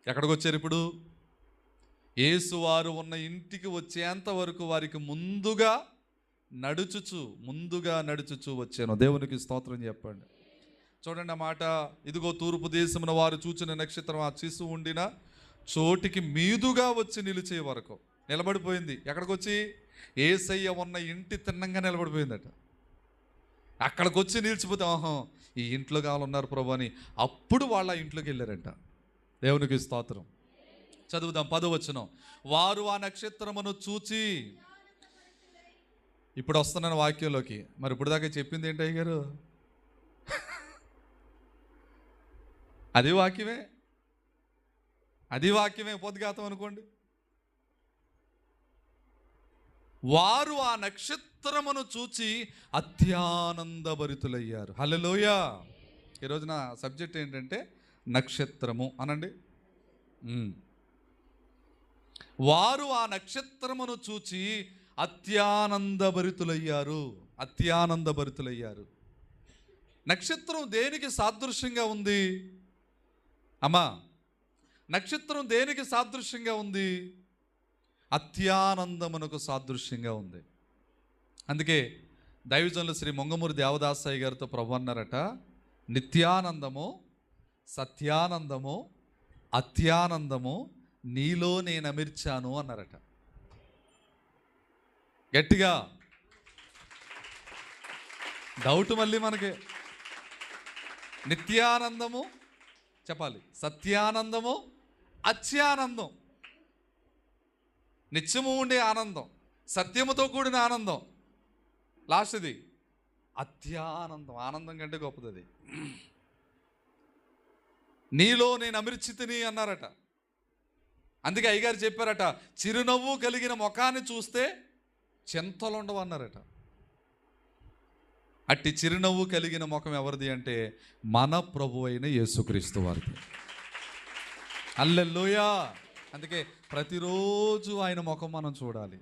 ఎక్కడికి వచ్చారు ఇప్పుడు? యేసు వారు ఉన్న ఇంటికి వచ్చేంత వరకు వారికి ముందుగా నడుచుచు వచ్చాను. దేవునికి స్తోత్రం చెప్పండి. చూడండి ఆ మాట. ఇదిగో తూర్పు దేశమున వారు చూచిన నక్షత్రం ఆ శిశువు ఉండిన చోటికి మీదుగా వచ్చి నిలిచే వరకు నిలబడిపోయింది. ఎక్కడికి వచ్చి? యేసయ్య ఉన్న ఇంటి తిన్నంగా నిలబడిపోయిందట. అక్కడికి వచ్చి నిలిచిపోతే, ఈ ఇంట్లో కావాలన్నారు ప్రభు అని అప్పుడు వాళ్ళ ఇంట్లోకి వెళ్ళారంట. దేవునికి స్తోత్రం. చదువుదాం 10వ వచనం. వారు ఆ నక్షత్రమును చూచి, ఇప్పుడు వస్తున్నాను వాక్యంలోకి. మరి ఇప్పుడు దాకా చెప్పింది ఏంటి అయ్యగారు? అది వాక్యమే ఉపోద్ఘాతం అనుకోండి. వారు ఆ నక్షత్రమును చూచి అత్యానందభరితులయ్యారు. హల్లెలూయా. ఈరోజు నా సబ్జెక్ట్ ఏంటంటే నక్షత్రము అనండి. వారు ఆ నక్షత్రమును చూచి అత్యానందభరితులయ్యారు. నక్షత్రం దేనికి సాదృశ్యంగా ఉంది అమ్మా? నక్షత్రం దేనికి సాదృశ్యంగా ఉంది? అత్యానందమునకు సాదృశ్యంగా ఉంది. అందుకే దైవజనులు శ్రీ మొంగమూరి దేవదాసయ్య గారితో ప్రభు అన్నారట, నిత్యానందము, సత్యానందము, అత్యానందము నీలో నేను అమర్చాను అన్నారట. గట్టిగా డౌట్ మళ్ళీ మనకి. నిత్యానందము చెప్పాలి, సత్యానందము, అత్యానందం. నిత్యము ఉండే ఆనందం, సత్యముతో కూడిన ఆనందం, లాస్ట్ది అత్యానందం. ఆనందం కంటే గొప్పది అది. నీలో నేను అమర్చితిని అన్నారట. అందుకే అయ్యగారు చెప్పారట, చిరునవ్వు కలిగిన ముఖాన్ని చూస్తే చింతలు ఉండవు అన్నారట. అట్టి చిరునవ్వు కలిగిన ముఖం ఎవరిది అంటే మన ప్రభు అయిన యేసుక్రీస్తు వారిది. హల్లెలూయా. అందుకే ప్రతిరోజు ఆయన ముఖం మనం చూడాలి.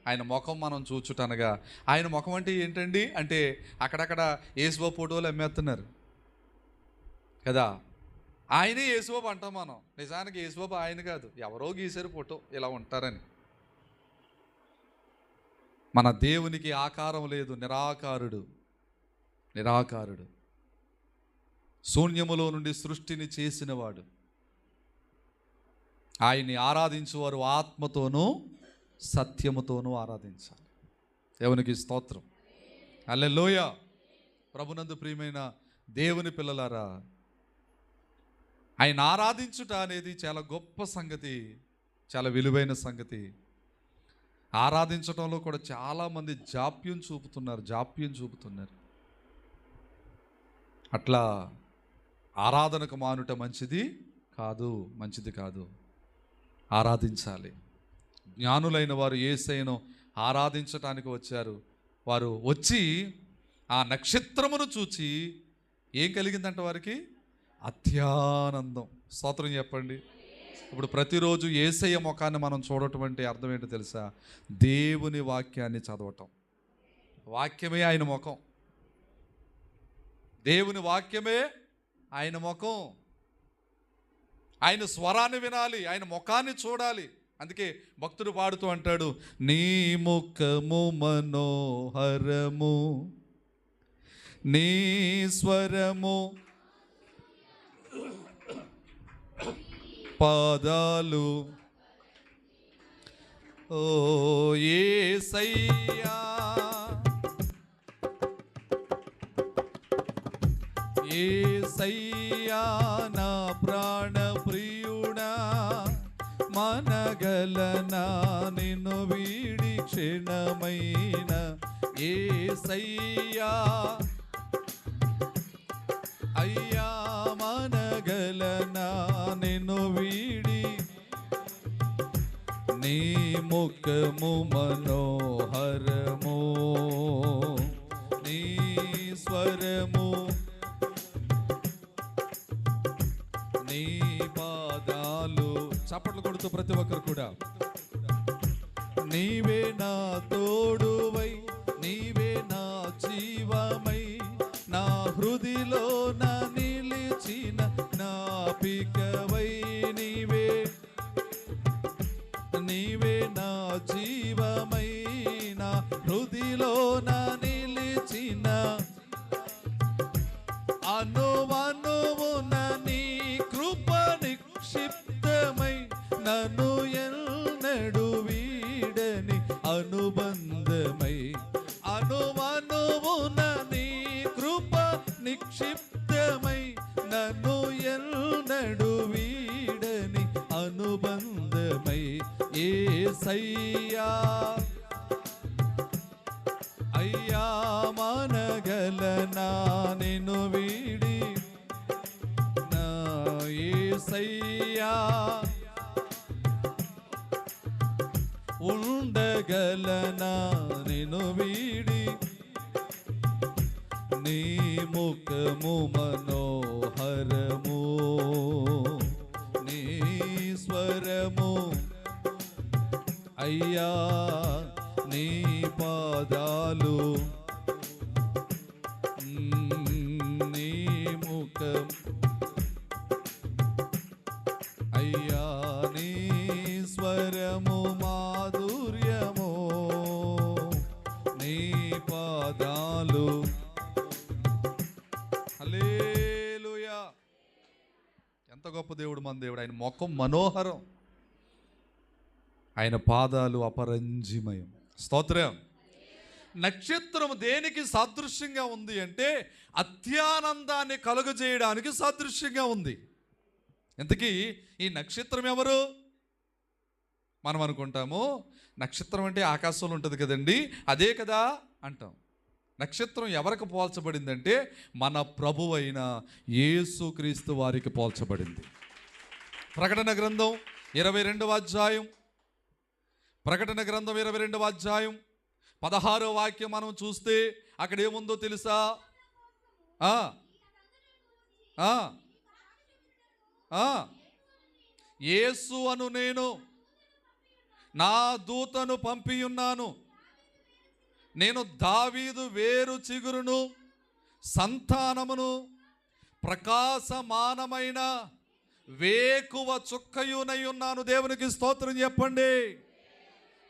ఆయన ముఖం మనం చూచుటనగా, ఆయన ముఖం అంటే ఏంటండి అంటే అక్కడక్కడ యేసుబాబు ఫోటోలు అమ్మేస్తున్నారు కదా, ఆయనే యేసుబాబు అంటాం మనం. నిజానికి యేసుబాబు ఆయన కాదు, ఎవరో గీసారు ఫోటో ఇలా ఉంటారని. మన దేవునికి ఆకారం లేదు, నిరాకారుడు, శూన్యములో నుండి సృష్టిని చేసినవాడు. ఆయన్ని ఆరాధించువారు ఆత్మతోనూ సత్యముతోనూ ఆరాధించాలి. దేవునికి స్తోత్రం. హల్లెలూయా. ప్రభునందు ప్రియమైన దేవుని పిల్లలారా, ఆయన ఆరాధించుట అనేది చాలా గొప్ప సంగతి, చాలా విలువైన సంగతి. ఆరాధించడంలో కూడా చాలామంది జాప్యం చూపుతున్నారు. అట్లా ఆరాధనకు మానుట మంచిది కాదు. ఆరాధించాలి. జ్ఞానులైన వారు యేసయ్యను ఆరాధించటానికి వచ్చారు. వారు వచ్చి ఆ నక్షత్రమును చూచి ఏం కలిగిందంట వారికి? అత్యానందం. స్తోత్రం చెప్పండి. ఇప్పుడు ప్రతిరోజు యేసయ్య ముఖాన్ని మనం చూడటం అంటే అర్థం ఏంటో తెలుసా? దేవుని వాక్యాన్ని చదవటం. వాక్యమే ఆయన ముఖం, దేవుని వాక్యమే ఆయన ముఖం. ఆయన స్వరాన్ని వినాలి, ఆయన ముఖాన్ని చూడాలి. అందుకే భక్తుడు పాడుతూ అంటాడు, నీ ముఖము మనోహరము, నీ స్వరము పాదాలు, ఓ యేసయ్యా యేసయ్యా నా ప్రాణ ప్రియుడా, మనగలనా నిన్ను వీడి క్షణమైన యేసయ్యా, అయ్యా మనగలనా నిన్ను వీడి, నీ ముఖము మనోహరము, నీ స్వరము, నీ పాదాలు. చప్పట్లు కొడుతూ ప్రతి ఒక్కరు కూడా, నీవే నా తోడువై, నీవే నా జీవమై, నా హృదిలో నా నిలిచిన నాపికవై, నీవే నా జీవమై, నా హృదిలో నా నిలిచిన, అనువనువున నీ కృప నిక్షిప్తమై, నన్ను ఎన్నడు వీడని అనుబంధమై, అనువనువున నీ కృప నిక్షిప్తమై, నన్ను ఎన్నడు వీడని అనుబంధ యేసయ్యా అయ్యా మనగలనా నిన్ను వీడి నా యేసయ్యా ఉండగలనా నిన్ను వీడి నీ ముఖము మనోహరము నీ స్వరము అయ్యా నీ పాదాలు నీ ముఖం అయ్యా నీ స్వరము మాధుర్యము నీ పాదాలు. హల్లెలూయా. ఎంత గొప్ప దేవుడు మన దేవుడు. ఆయన ముఖం మనోహరం, ఆయన పాదాలు అపరంజిమయం. స్తోత్రం. నక్షత్రం దేనికి సాదృశ్యంగా ఉంది అంటే అత్యానందాన్ని కలుగజేయడానికి సాదృశ్యంగా ఉంది. ఇంతకీ ఈ నక్షత్రం ఎవరు? మనం అనుకుంటాము నక్షత్రం అంటే ఆకాశంలో ఉంటుంది కదండి, అదే కదా అంటాం. నక్షత్రం ఎవరికి పోల్చబడిందంటే మన ప్రభువు అయిన యేసుక్రీస్తు వారికి పోల్చబడింది. ప్రకటన గ్రంథం 22వ అధ్యాయం, ప్రకటన గ్రంథం 22వ అధ్యాయం 16వ వాక్యం మనం చూస్తే అక్కడ ఏముందో తెలుసా? యేసు అను నేను నా దూతను పంపియున్నాను, నేను దావీదు వేరు చిగురును సంతానమును ప్రకాశమానమైన వేకువ చుక్కయునై ఉన్నాను. దేవునికి స్తోత్రం చెప్పండి.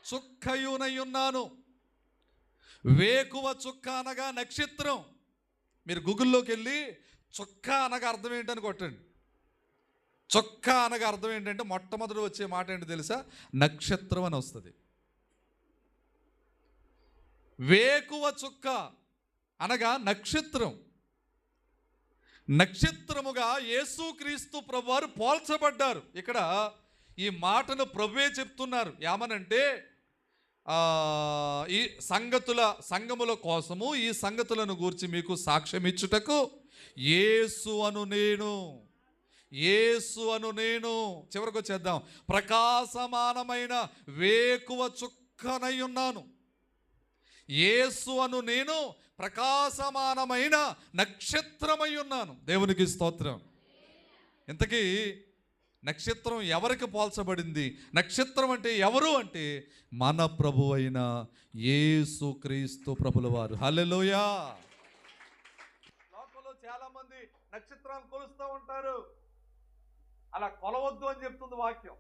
చుక్కయునై ఉన్నాను. వేకువ చుక్క అనగా నక్షత్రం. మీరు గూగుల్లోకి వెళ్ళి చుక్క అనగా అర్థం ఏంటని కొట్టండి. చుక్క అనగా అర్థం ఏంటంటే మొట్టమొదటి వచ్చే మాట ఏంటి తెలుసా? నక్షత్రం అని వస్తుంది. వేకువ చుక్క అనగా నక్షత్రం. నక్షత్రముగా యేసుక్రీస్తు ప్రభువారు పోల్చబడ్డారు. ఇక్కడ ఈ మాటను ప్రభువే చెప్తున్నారు. ఏమనంటే ఈ సంగముల కోసము ఈ సంగతులను గూర్చి మీకు సాక్ష్యం ఇచ్చుటకు యేసు అను నేను చివరికి వచ్చేద్దాం. ప్రకాశమానమైన వేకువ చుక్కనై ఉన్నాను. యేసు అను నేను ప్రకాశమానమైన నక్షత్రమై ఉన్నాను. దేవునికి స్తోత్రం. ఇంతకీ నక్షత్రం ఎవరికి పోల్చబడింది? నక్షత్రం అంటే ఎవరు అంటే మన ప్రభు అయిన యేసుక్రీస్తు ప్రభుల వారు. హల్లెలూయా. లోకంలో చాలా మంది నక్షత్రాలు కొలుస్తూ ఉంటారు. అలా కొలవద్దు అని చెప్తుంది వాక్యం.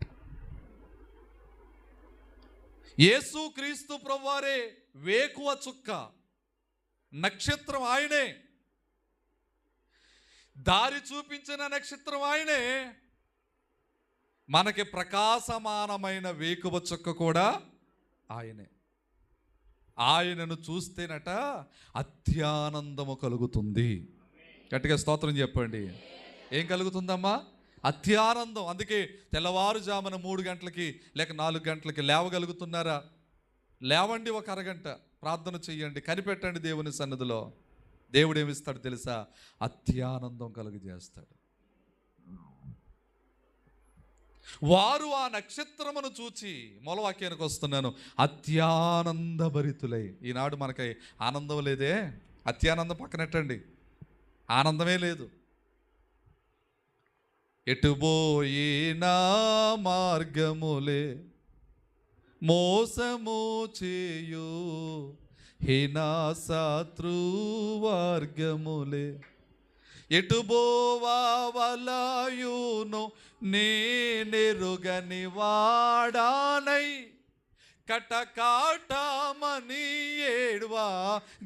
యేసుక్రీస్తు ప్రభువారే వేకువ చుక్క, నక్షత్రం ఆయనే. దారి చూపించిన నక్షత్రం ఆయనే. మనకి ప్రకాశమానమైన వేకువ చుక్క కూడా ఆయనే. ఆయనను చూస్తేనట అత్యానందము కలుగుతుంది. గట్టిగా స్తోత్రం చెప్పండి. ఏం కలుగుతుందమ్మా? అత్యానందం. అందుకే తెల్లవారుజామున 3 గంటలకి లేక 4 గంటలకి లేవగలుగుతున్నారా? లేవండి, ఒక అరగంట ప్రార్థన చెయ్యండి, కనిపెట్టండి దేవుని సన్నిధిలో. దేవుడు ఏమిస్తాడు తెలుసా? అత్యానందం కలుగజేస్తాడు. వారు ఆ నక్షత్రమును చూచి, మూలవాక్యానికి వస్తున్నాను, అత్యానంద భరితులై. ఈనాడు మనకి ఆనందం లేదే. అత్యానందం పక్కనెట్టండి, ఆనందమే లేదు. ఎటుబోయినా మార్గములే మోసము చేయు హీనా శత్రువర్గములే, ఎటుబోవావలయును నేనెరుగని వాడానై కటకాటమని ఏడ్వా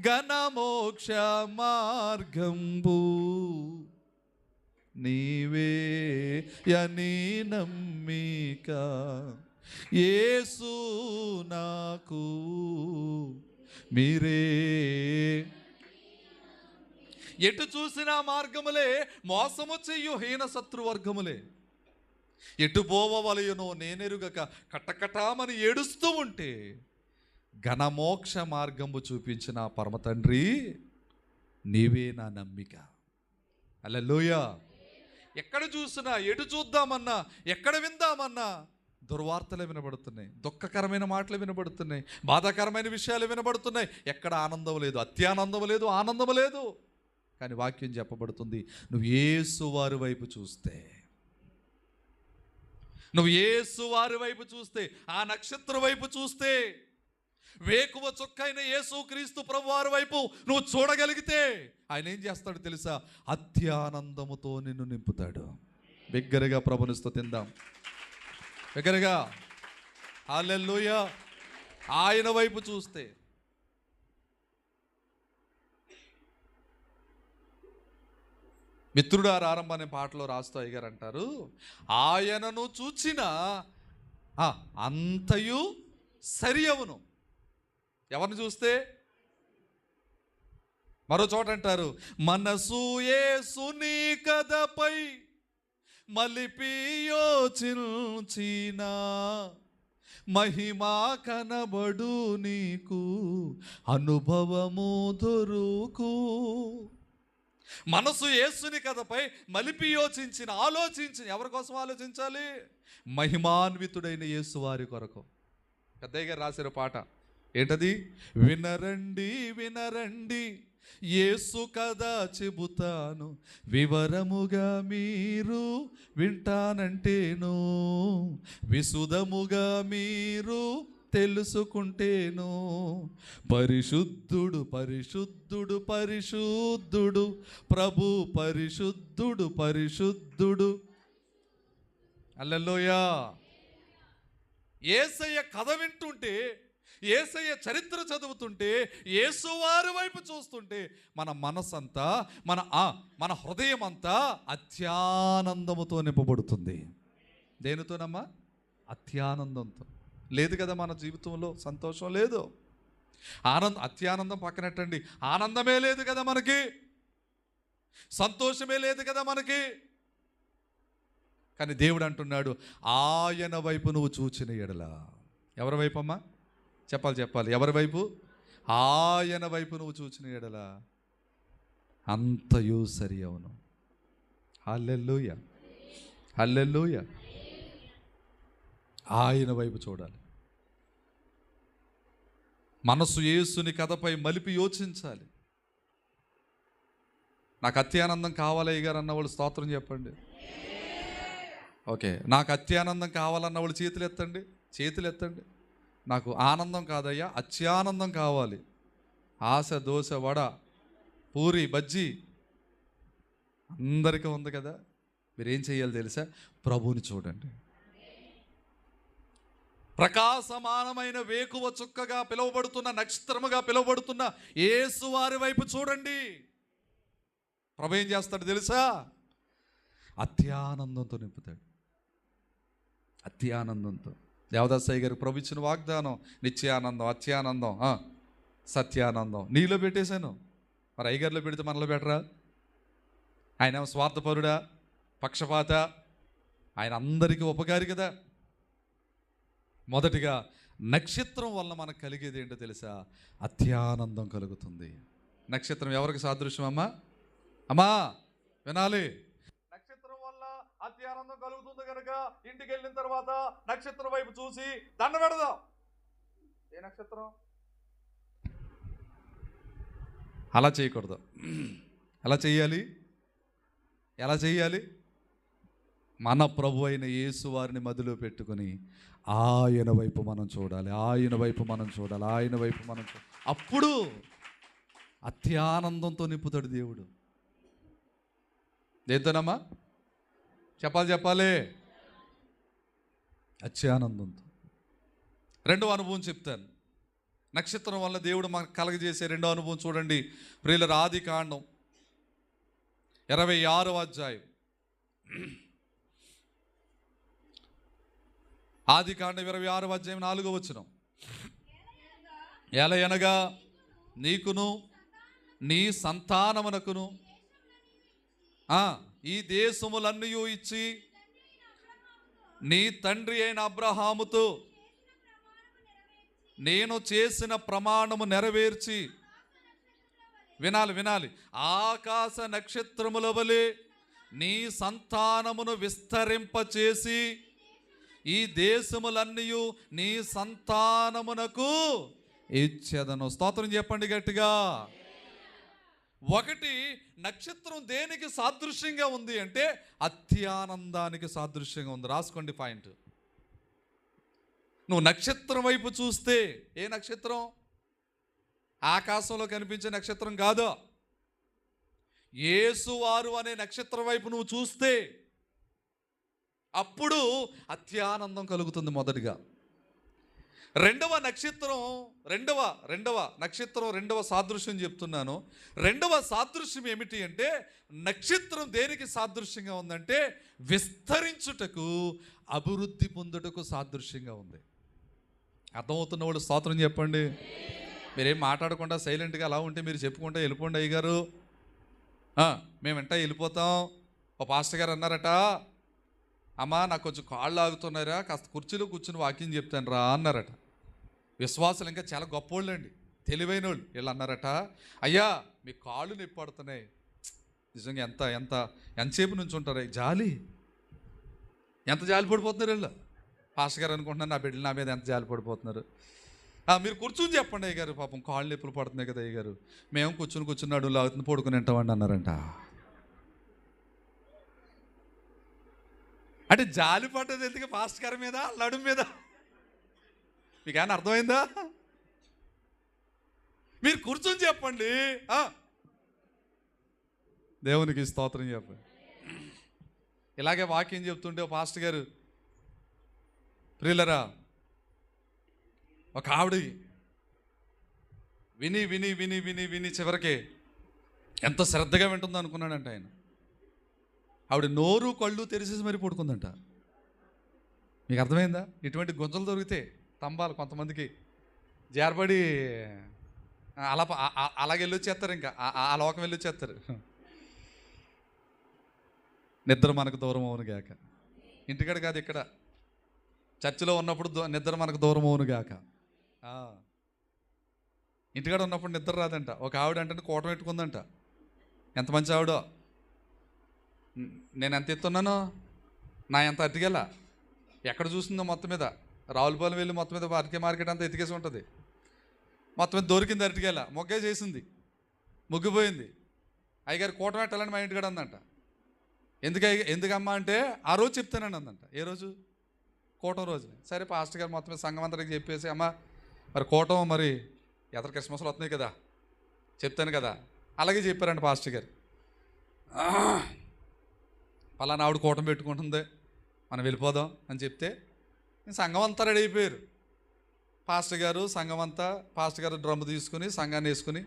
ఘనమోక్ష మార్గంబు నీవే యని నమ్మిక యేసు నాకు మీరే. ఎటు చూసిన మార్గములే మోసము చెయ్యు హీన శత్రువర్గములే. ఎటు పోవలయునో నేనెరుగక కటకటామని ఏడుస్తూ ఉంటే ఘనమోక్ష మార్గము చూపించిన పరమ తండ్రి నీవే నా నమ్మిక. హల్లెలూయా. ఎక్కడ చూసినా, ఎటు చూద్దామన్నా, ఎక్కడ విందామన్నా దుర్వార్తలే వినబడుతున్నాయి, దుఃఖకరమైన మాటలు వినబడుతున్నాయి, బాధాకరమైన విషయాలు వినబడుతున్నాయి. ఎక్కడ ఆనందం లేదు, అత్యానందం లేదు, ఆనందం లేదు. కానీ వాక్యం చెప్పబడుతుంది, నువ్వు యేసు వారి వైపు చూస్తే, నువ్వు యేసు వారి వైపు చూస్తే, ఆ నక్షత్రం వైపు చూస్తే, వేకువ చొక్కైన యేసుక్రీస్తు ప్రభువారి వైపు నువ్వు చూడగలిగితే ఆయన ఏం చేస్తాడు తెలుసా? అత్యానందముతో నిన్ను నింపుతాడు. బిగ్గరగా ప్రభుని స్తుతిద్దాం, బిగ్గరగా హల్లెలూయా. ఆయన వైపు చూస్తే మిత్రుడారు ఆరంభ అనే పాటలో రాస్తూ అయ్యగారు అంటారు, ఆయనను చూచిన అంతయు సరి అవును. ఎవరిని చూస్తే? మరో చోట అంటారు, మనసు యేసుని కథపై మలిపి యోచించిన మహిమా కనబడు నీకు అనుభవము దొరుకు. మనసు యేసుని కథపై మలిపి యోచించిన, ఆలోచించిన. ఎవరి కోసం ఆలోచించాలి? మహిమాన్వితుడైన యేసు వారి కొరకు. పెద్దయ్య గారు రాసిన పాట ఏంటది? వినరండి వినరండి యేసు కథ చెబుతాను, వివరముగా మీరు వింటానంటేను, విశుద్ధముగా మీరు తెలుసుకుంటేను. పరిశుద్ధుడు పరిశుద్ధుడు పరిశుద్ధుడు ప్రభు, పరిశుద్ధుడు పరిశుద్ధుడు. హల్లెలూయా. యేసయ్య కథ వింటుంటే, యేసయ్య చరిత్ర చదువుతుంటే, యేసువారి వైపు చూస్తుంటే మన మనసంతా, మన హృదయం అంతా అత్యానందముతో నింపబడుతుంది. దేనితోనమ్మా? అత్యానందంతో. లేదు కదా మన జీవితంలో సంతోషం లేదు, అత్యానందం పక్కనట్టండి, ఆనందమే లేదు కదా మనకి, సంతోషమే లేదు కదా మనకి. కానీ దేవుడు అంటున్నాడు, ఆయన వైపు నువ్వు చూచిన ఎడల. ఎవరి వైపు అమ్మా? చెప్పాలి. ఎవరి వైపు? ఆయన వైపు నువ్వు చూచిన ఎడల అంతయు సరి అవును. హల్లెలూయా, హల్లెలూయా. ఆయన వైపు చూడాలి. మనసు యేసుని కథపై మలిపి యోచించాలి. నాకు అత్యానందం కావాలి గారు అన్నవాళ్ళు స్తోత్రం చెప్పండి. ఓకే, నాకు అత్యానందం కావాలన్నవాళ్ళు చేతులు ఎత్తండి. నాకు ఆనందం కాదయ్యా, అత్యానందం కావాలి. ఆశ, దోశ, వడ, పూరి, బజ్జీ అందరికీ ఉంది కదా. మీరేం చేయాలి తెలుసా? ప్రభువుని చూడండి. ప్రకాశమానమైన వేకువ చుక్కగా పిలువబడుతున్న, నక్షత్రముగా పిలువబడుతున్న యేసు వారి వైపు చూడండి. ప్రభు ఏం చేస్తాడు తెలుసా? అత్యానందంతో నింపుతాడు. అత్యానందంతో. దేవదాసయ్య గారు ప్రభు ఇచ్చిన వాగ్దానం నిత్యానందం, అత్యానందం, సత్యానందం నీలో పెట్టేశాను. మరి అయ్యగారిలో పెడితే మనలో పెట్టరా? ఆయన స్వార్థపరుడా, పక్షపాత? ఆయన అందరికీ ఉపకారి కదా. మొదటిగా నక్షత్రం వల్ల మనకు కలిగేది ఏంటో తెలుసా? అత్యానందం కలుగుతుంది. నక్షత్రం ఎవరికి సాదృశ్యం అమ్మా వినాలి. నక్షత్రం వల్ల అత్యానందం కలుగుతుంది కనుక ఇంటికి వెళ్ళిన తర్వాత నక్షత్రం వైపు చూసి దండ పెడదాం. ఏ నక్షత్రం? అలా చేయకూడదు. ఎలా చేయాలి? మన ప్రభు అయిన యేసు వారిని మదిలో పెట్టుకుని ఆయన వైపు మనం చూడాలి. అప్పుడు అత్యానందంతో నింపుతాడు దేవుడు. దేంతోనమ్మా? చెప్పాలి. అత్యానందంతో. రెండవ అనుభవం చెప్తాను. నక్షత్రం వల్ల దేవుడు మనకు కలగజేసే రెండో అనుభవం చూడండి ప్రియులారా. ఆదికాండం 26వ అధ్యాయం. ఆదికాండం 26వ అధ్యాయం 4వ వచనం. ఎలయనగా నీకును నీ సంతానమునకును ఈ దేశములన్నీ ఇచ్చి నీ తండ్రి అయిన అబ్రహాముతో నేను చేసిన ప్రమాణము నెరవేర్చి, వినాలి, ఆకాశ నక్షత్రముల వలె నీ సంతానమును విస్తరింపచేసి ఈ దేశములన్నీయు నీ సంతానమునకు ఇచ్చేదను. స్తోత్రం చెప్పండి గట్టిగా. ఒకటి, నక్షత్రం దేనికి సాదృశ్యంగా ఉంది అంటే అత్యానందానికి సాదృశ్యంగా ఉంది. రాసుకోండి పాయింట్. నువ్వు నక్షత్రం వైపు చూస్తే, ఏ నక్షత్రం? ఆకాశంలో కనిపించే నక్షత్రం కాదు. యేసువారు అనే నక్షత్రం వైపు నువ్వు చూస్తే అప్పుడు అత్యానందం కలుగుతుంది. మొదటిగా రెండవ నక్షత్రం, రెండవ సాదృశ్యం చెప్తున్నాను. రెండవ సాదృశ్యం ఏమిటి అంటే, నక్షత్రం దేనికి సాదృశ్యంగా ఉందంటే విస్తరించుటకు, అభివృద్ధి పొందుటకు సాదృశ్యంగా ఉంది. అర్థమవుతున్న వాళ్ళు స్తోత్రం చెప్పండి. మీరేం మాట్లాడకుండా సైలెంట్గా అలా ఉంటే మీరు చెప్పుకుంటే వెళ్ళిపోండి అయ్యగారు, మేము వెంట వెళ్ళిపోతాం. ఓ పాస్టర్ గారు అన్నారట, అమ్మా నాకు కొంచెం కాళ్ళు ఆగుతున్నారా, కాస్త కుర్చీలో కూర్చుని వాకింగ్ చెప్తాను రా అన్నారట. విశ్వాసులు ఇంకా చాలా గొప్పోళ్ళు అండి, తెలివైన వాళ్ళు. వీళ్ళు అన్నారట, అయ్యా మీ కాళ్ళు నొప్పి పడుతున్నాయి. నిజంగా ఎంతసేపు నుంచి ఉంటారు, జాలి, ఎంత జాలి పడిపోతున్నారు వీళ్ళు. పాస్టర్ గారు అనుకుంటున్నాను నా బిడ్డలు నా మీద ఎంత జాలి పడిపోతున్నారు. మీరు కూర్చుని చెప్పండి అయ్యగారు, పాపం కాళ్ళు నొప్పులు పడుతున్నాయి కదా అయ్యగారు. మేము కూర్చుని అడుగులు అవుతుంది పడుకుని వింటామండి అన్నారంట. అంటే జాలి పడ్డది ఎందుకు పాస్టర్ గారి మీద, నడుము మీద? మీకు ఏమైనా అర్థమైందా? మీరు కూర్చొని చెప్పండి, దేవునికి స్తోత్రం చెప్పండి. ఇలాగే వాక్యం చెప్తుంటే పాస్టర్ గారు, ప్రియులరా, ఒక ఆవిడ విని విని విని విని విని చివరికి ఎంత శ్రద్ధగా వింటుందో అనుకున్నాడంట ఆయన. ఆవిడ నోరు కళ్ళు తెరిసేసి మరి పడుకుందంట. మీకు అర్థమైందా? ఇటువంటి గుంజలు దొరికితే తంబాలు కొంతమందికి జారబడి అలాగే వెళ్ళొచ్చేస్తారు, ఇంకా ఆ లోకం వెళ్ళొచ్చేస్తారు. నిద్ర మనకు దూరం అవును గాక. ఇంటికాడ కాదు, ఇక్కడ చర్చిలో ఉన్నప్పుడు నిద్ర మనకు దూరం అవును గాక. ఇంటికాడ ఉన్నప్పుడు నిద్ర రాదంట. ఒక ఆవిడ అంటే కోట పెట్టుకుందంట. ఎంత మంచి ఆవిడో. నేను ఎంత ఎత్తున్నానో, నా ఎంత అతికెళ్ళ ఎక్కడ చూసిందో మొత్తం మీద రావులపాలెం వెళ్ళి మొత్తం మీద ఆర్కే మార్కెట్ అంతా ఎతికేసి ఉంటుంది. మొత్తం మీద దొరికింది అరటికెళ్ళ, మొగ్గే చేసింది, ముగ్గిపోయింది. అయ్యగారు కోట పెట్టాలని మా ఇంటికాడ అందంట. ఎందుకమ్మా అంటే ఆ రోజు చెప్తానండి అందంట. ఏ రోజు? కోటం రోజు. సరే పాస్టర్ గారు మొత్తం మీద సంఘం అందరికి చెప్పేసి, అమ్మ మరి కోటం మరి ఎదరు క్రిస్మస్లో వస్తున్నాయి కదా, చెప్తాను కదా. అలాగే చెప్పారండి పాస్టర్ గారు. పలానా ఆవిడ కోటం పెట్టుకుంటుంది, మనం వెళ్ళిపోదాం అని చెప్తే సంఘం అంతా రెడీ అయిపోయారు. పాస్టర్ గారు సంఘం అంతా, పాస్టర్ గారు డ్రమ్ము తీసుకుని సంఘాన్ని వేసుకుని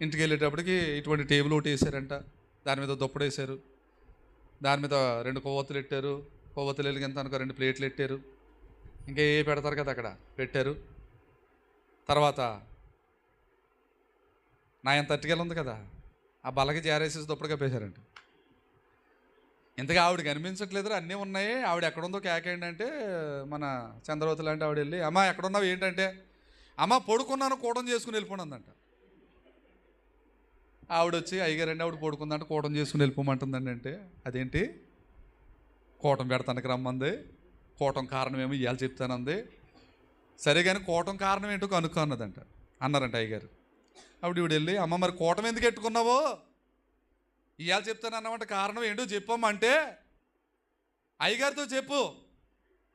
ఇంటికి వెళ్ళేటప్పటికి ఇటువంటి టేబుల్ ఒకటి వేసారంట. దాని మీద దుప్పటి వేశారు, దాని మీద 2 కొవ్వొత్తులు పెట్టారు. కొవ్వొత్తులు వెలిగిన అనుకో 2 ప్లేట్లు పెట్టారు. ఇంకా ఏ పెడతారు కదా అక్కడ పెట్టారు. తర్వాత నా ఎంత అట్టికెళ్ళి ఉంది కదా, ఆ బలకి జారేసేసి దుప్పటిగా పేశారంట. ఇంతగా ఆవిడ కనిపించట్లేదు, అన్నీ ఉన్నాయి. ఆవిడ ఎక్కడుందో కేకేయండి అంటే మన చంద్రవతి లాంటి ఆవిడ వెళ్ళి, అమ్మ ఎక్కడున్నావు ఏంటంటే, అమ్మ పడుకున్నాను కూటం చేసుకుని వెళ్ళిపోనందంట. ఆవిడ వచ్చి, అయ్యగారండి ఆవిడ పడుకుందంటే కూటం చేసుకుని వెళ్ళిపోమంటుందండి. అంటే అదేంటి, కూటం పెడతానికి రమ్మంది, కూటం కారణం ఏమో ఇవాళ చెప్తానంది. సరే కానీ కూటం కారణం ఏంటో కనుక్కో అన్నారంట అయ్యగారు. ఆవిడ వెళ్ళి, అమ్మ మరి కూటం ఎందుకు ఎట్టుకున్నావో ఇవాళ చెప్తాను అన్నమాట, కారణం ఏంటో చెప్పమ్మంటే, అయ్యగారితో చెప్పు,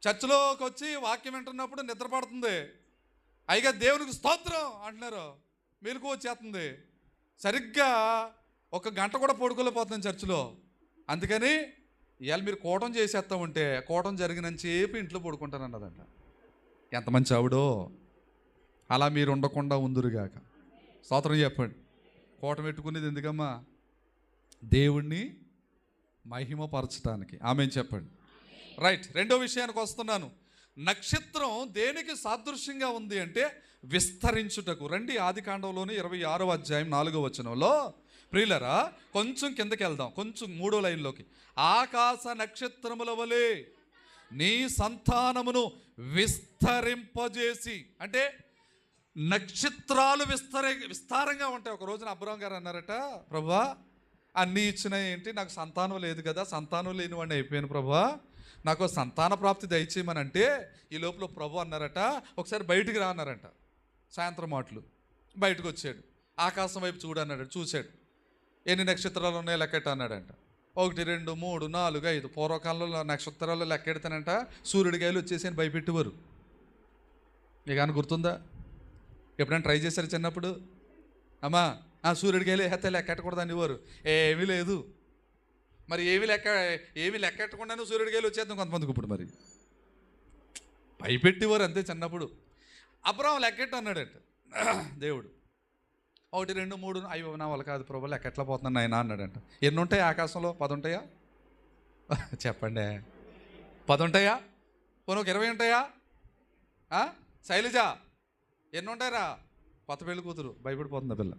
చర్చిలోకి వచ్చి వాక్యం వింటున్నప్పుడు నిద్ర పడుతుంది, అయ్యగారు దేవునికి స్తోత్రం అంటున్నారు, మెలకు వచ్చేస్తుంది, సరిగ్గా 1 గంట కూడా పడుకోలేకపోతుంది చర్చిలో. అందుకని ఇవాళ మీరు కూటం చేసేస్తా ఉంటే కూటం జరిగినంతసేపు ఇంట్లో పడుకుంటాను అన్నదంట. ఎంత మంచి ఆవిడో. అలా మీరు ఉండకుండా ఉందురుగాక. స్తోత్రం చెప్పండి. కూటం పెట్టుకునేది ఎందుకమ్మా? దేవుణ్ణి మహిమపరచడానికి. ఆమేన్ చెప్పండి. రైట్, రెండో విషయానికి వస్తున్నాను. నక్షత్రం దేనికి సాదృశ్యంగా ఉంది అంటే విస్తరించుటకు. రండి ఆదికాండంలోని 26వ అధ్యాయం 4వ వచనంలో, ప్రియులరా కొంచెం కిందకి వెళ్దాం, కొంచెం 3వ లైన్లోకి. ఆకాశ నక్షత్రముల వలె నీ సంతానమును విస్తరింపజేసి. అంటే నక్షత్రాలు విస్తారంగా ఉంటాయి. ఒక రోజున అబ్రహాం గారు అన్నారట, ప్రభువా అన్నీ ఇచ్చినా ఏంటి, నాకు సంతానం లేదు కదా, సంతానం లేని వాడిని అయిపోయాను ప్రభువా, నాకు సంతాన ప్రాప్తి దయచేయమని. అంటే ఈ లోపల ప్రభు అన్నారట, ఒకసారి బయటికి రా అన్నారంట. సాయంత్రం మాటలు బయటకు వచ్చాడు, ఆకాశం వైపు చూడన్నాడు. చూశాడు, ఎన్ని నక్షత్రాలు ఉన్నాయో లెక్కెట్ట అన్నాడంట. 1 2 3 4 5. పూర్వకాలంలో నక్షత్రాలు లెక్కెడతానంట సూర్యుడికాయలు వచ్చేసి భయపెట్టేవారు. మీకు అని గుర్తుందా? ఎప్పుడైనా ట్రై చేశారు చిన్నప్పుడు? అమ్మా సూర్యుడికాయలు వేస్తే లెక్కెట్టకూడదు అనేవారు. ఏమీ లేదు. మరి ఏమి లెక్కెట్టకుండానే సూర్యుడికాయలు వచ్చేద్దాం కొంతమందికి. ఇప్పుడు మరి భయపెట్టేవారు అంతే చిన్నప్పుడు. అబ్రహాం లెక్కెట్టు అన్నాడట దేవుడు. 1 2 3 అయ్యో నా వాళ్ళ కాదు ప్రభు, లెక్కెట్లా పోతున్నాను ఆయన అన్నాడంట. ఎన్ని ఉంటాయి ఆకాశంలో? 10 ఉంటాయా? చెప్పండి, 10 ఉంటాయా? పోనీ ఒక 20 ఉంటాయా? శైలజ ఎన్ని ఉంటాయరా? కొత్త పెళ్లి కూతురు భయపడిపోతుంది పిల్ల.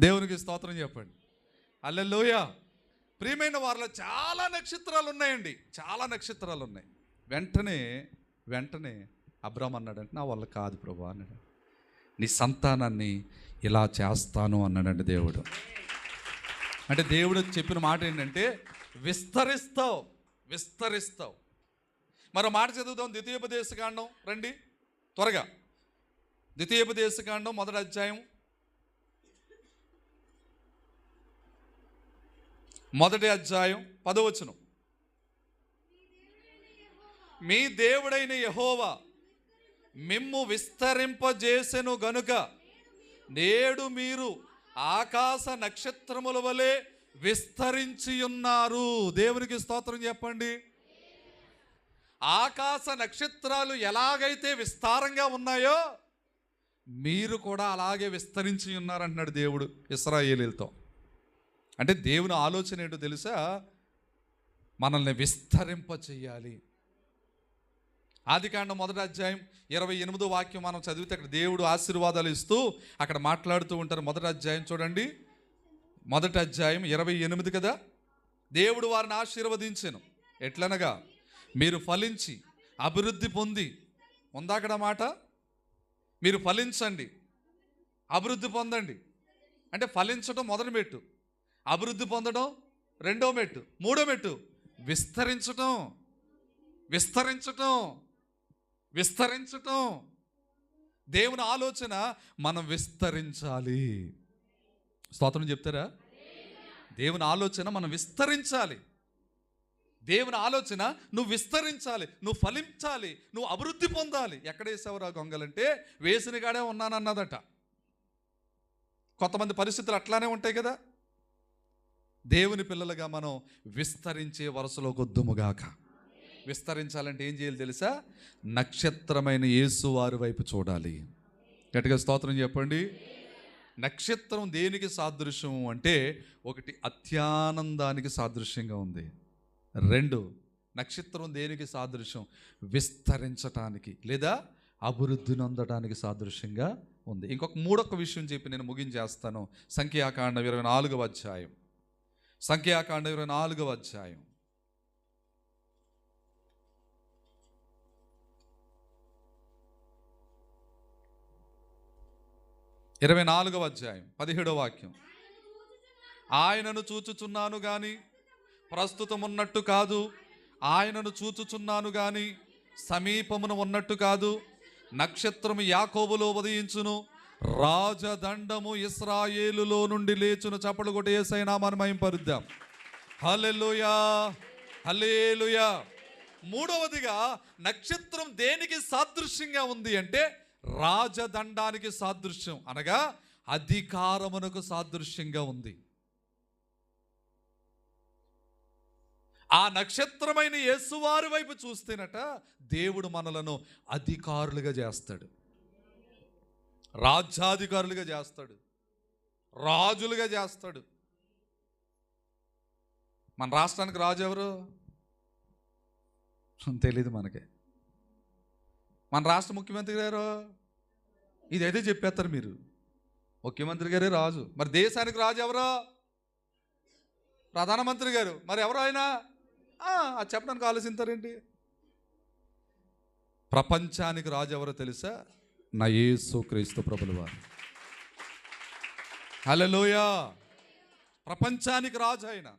దేవునికి స్తోత్రం చెప్పండి. హల్లెలూయా. ప్రియమైన వారిలో చాలా నక్షత్రాలు ఉన్నాయండి, చాలా నక్షత్రాలు ఉన్నాయి. వెంటనే అబ్రహాం అన్నాడంటే, నా వల్ల కాదు ప్రభు అన్నాడు, నీ సంతానాన్ని ఇలా చేస్తాను అన్నాడండి దేవుడు. అంటే దేవుడు చెప్పిన మాట ఏంటంటే విస్తరిస్తావు. మరో మాట చదువుతాం, ద్వితీయోపదేశకాండం రండి త్వరగా. ద్వితీయోపదేశకాండం 1వ అధ్యాయం 10వ వచనం. మీ దేవుడైన యెహోవా మిమ్ము విస్తరింపజేసెను గనుక నేడు మీరు ఆకాశ నక్షత్రముల వలె విస్తరించి ఉన్నారు. దేవునికి స్తోత్రం చెప్పండి. ఆకాశ నక్షత్రాలు ఎలాగైతే విస్తారంగా ఉన్నాయో మీరు కూడా అలాగే విస్తరించి ఉన్నారంటున్నాడు దేవుడు ఇశ్రాయేలీయులతో. అంటే దేవుని ఆలోచన ఏంటో తెలుసా? మనల్ని విస్తరింప చెయ్యాలి. ఆదికాండం 1వ అధ్యాయం 28వ వాక్యం మనం చదివితే అక్కడ దేవుడు ఆశీర్వాదాలు ఇస్తూ అక్కడ మాట్లాడుతూ ఉంటారు. 1వ అధ్యాయం చూడండి, 1వ అధ్యాయం 28 కదా. దేవుడు వారిని ఆశీర్వదించెను ఎట్లనగా మీరు ఫలించి అభివృద్ధి పొంది. ఉందా అక్కడ మాట? మీరు ఫలించండి, అభివృద్ధి పొందండి. అంటే ఫలించడం మొదటి మెట్టు, అభివృద్ధి పొందడం రెండో మెట్టు, మూడో మెట్టు విస్తరించటం. దేవుని ఆలోచన మనం విస్తరించాలి. స్తోత్రం చెప్తారా? దేవుని ఆలోచన మనం విస్తరించాలి. దేవుని ఆలోచన నువ్వు విస్తరించాలి, నువ్వు ఫలించాలి, నువ్వు అభివృద్ధి పొందాలి. ఎక్కడ వేసావురా గొంగలంటే వేసిన కాడే ఉన్నానన్నదట. కొంతమంది పరిస్థితులు అట్లానే ఉంటాయి కదా. దేవుని పిల్లలుగా మనం విస్తరించే వరుసలో కొద్దుముగాక. విస్తరించాలంటే ఏం చేయాలి తెలుసా? నక్షత్రమైన యేసు వారి వైపు చూడాలి. గట్టిగా స్తోత్రం చెప్పండి. నక్షత్రం దేనికి సాదృశ్యం అంటే, ఒకటి అత్యానందానికి సాదృశ్యంగా ఉంది. 2 నక్షత్రం దేనికి సాదృశ్యం? విస్తరించటానికి లేదా అభివృద్ధి నొందడానికి సాదృశ్యంగా ఉంది. ఇంకొక 3వ విషయం చెప్పి నేను ముగించేస్తాను. సంఖ్యాకాండం 24వ అధ్యాయం. సంఖ్యాకాండం 24వ అధ్యాయం 24వ అధ్యాయం 17వ వాక్యం. ఆయనను చూచుచున్నాను గాని ప్రస్తుతం ఉన్నట్టు కాదు, ఆయనను చూచుచున్నాను గాని సమీపమున ఉన్నట్టు కాదు. నక్షత్రము యాకోబులో ఉదయించును, రాజదండము ఇశ్రాయేలులో నుండి లేచును. చప్పలు కొట్టి యేసయ్య నామమును మహింపరుద్దాం. హల్లెలూయా, హల్లెలూయా. 3వదిగా నక్షత్రం దేనికి సాదృశ్యంగా ఉంది అంటే రాజదండానికి సాదృశ్యం, అనగా అధికారమునకు సాదృశ్యంగా ఉంది. ఆ నక్షత్రమైన యేసువారి వైపు చూస్తేనట దేవుడు మనలను అధికారులుగా చేస్తాడు, రాజ్యాధికారులుగా చేస్తాడు, రాజులుగా చేస్తాడు. మన రాష్ట్రానికి రాజు ఎవరు తెలీదు మనకే. మన రాష్ట్ర ముఖ్యమంత్రి గారు ఇదైతే చెప్పేస్తారు మీరు, ముఖ్యమంత్రి గారే రాజు. మరి దేశానికి రాజు ఎవరో? ప్రధానమంత్రి గారు. మరి ఎవరు ఆయన? అది చెప్పడానికి ఆలోచిస్తారేంటి? ప్రపంచానికి రాజు ఎవరో తెలుసా? నా యేసు క్రీస్తు ప్రభుల వారు. హల్లెలూయా. ప్రపంచానికి రాజు ఆయన.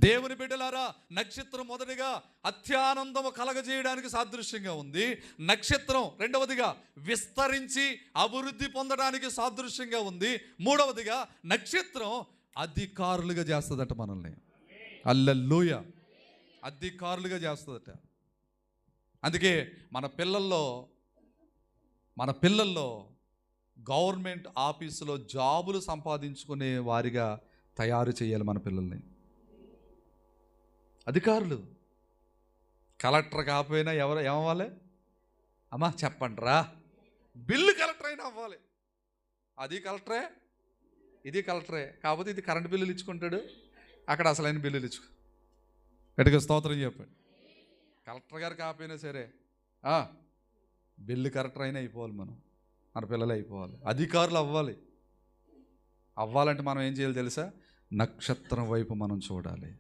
దేవుని బిడ్డలారా, నక్షత్రం మొదటిగా అత్యానందము కలగజేయడానికి సాదృశ్యంగా ఉంది. నక్షత్రం రెండవదిగా విస్తరించి అభివృద్ధి పొందడానికి సాదృశ్యంగా ఉంది. మూడవదిగా నక్షత్రం అధికారులుగా చేస్తుందట మనల్ని. హల్లెలూయా. అధికారులుగా చేస్తుందట. అందుకే మన పిల్లల్లో గవర్నమెంట్ ఆఫీసులో జాబులు సంపాదించుకునే వారిగా తయారు చేయాలి మన పిల్లల్ని. అధికారులు. కలెక్టర్ కాకపోయినా ఏమవ్వాలి? అమ్మా చెప్పండి రా, బిల్లు కలెక్టర్ అయినా అవ్వాలి. అది కలెక్టరే, ఇది కలెక్టరే. కాకపోతే ఇది కరెంటు బిల్లులు ఇచ్చుకుంటాడు, అక్కడ అసలైన బిల్లులు ఇచ్చుకో. గట్టిగా స్తోత్రం చెప్పండి. కలెక్టర్ గారు కాకపోయినా సరే బిల్లు కలెక్టర్ అయినా అయిపోవాలి. మన పిల్లలు అయిపోవాలి, అధికారులు అవ్వాలంటే మనం ఏం చేయాలి తెలుసా? నక్షత్రం వైపు మనం చూడాలి.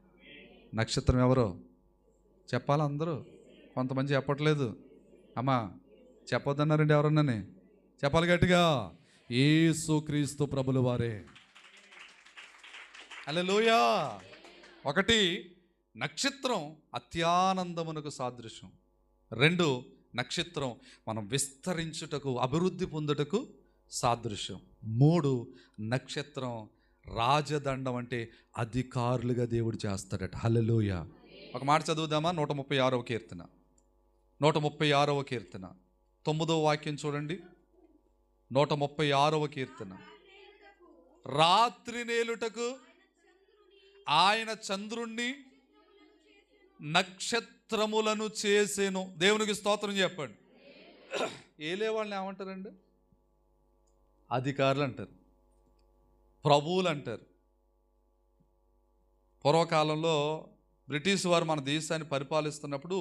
నక్షత్రం ఎవరో చెప్పాలి అందరూ. కొంతమంది చెప్పట్లేదు. అమ్మా చెప్పొద్దన్నారండి ఎవరన్నానే? చెప్పాలి గట్టిగా. యేసు క్రీస్తు ప్రభుల వారే. హల్లెలూయా. ఒకటి, నక్షత్రం అత్యానందమునకు సాదృశ్యం. రెండు, నక్షత్రం మనం విస్తరించుటకు, అభివృద్ధి పొందుటకు సాదృశ్యం. మూడు, నక్షత్రం రాజదండం అంటే అధికారులుగా దేవుడు చేస్తాడట. హల్లెలూయా. ఒక మాట చదువుదామా? 136వ కీర్తన, 136వ కీర్తన 9వ వాక్యం చూడండి. 136వ కీర్తన. రాత్రి నేలుటకు ఆయన చంద్రుణ్ణి నక్షత్రములను చేసేను. దేవునికి స్తోత్రం చెప్పండి. ఏలే వాళ్ళని ఏమంటారండి? అధికారులు అంటారు, ప్రభువులు అంటారు. పూర్వకాలంలో బ్రిటిష్ వారు మన దేశాన్ని పరిపాలిస్తున్నప్పుడు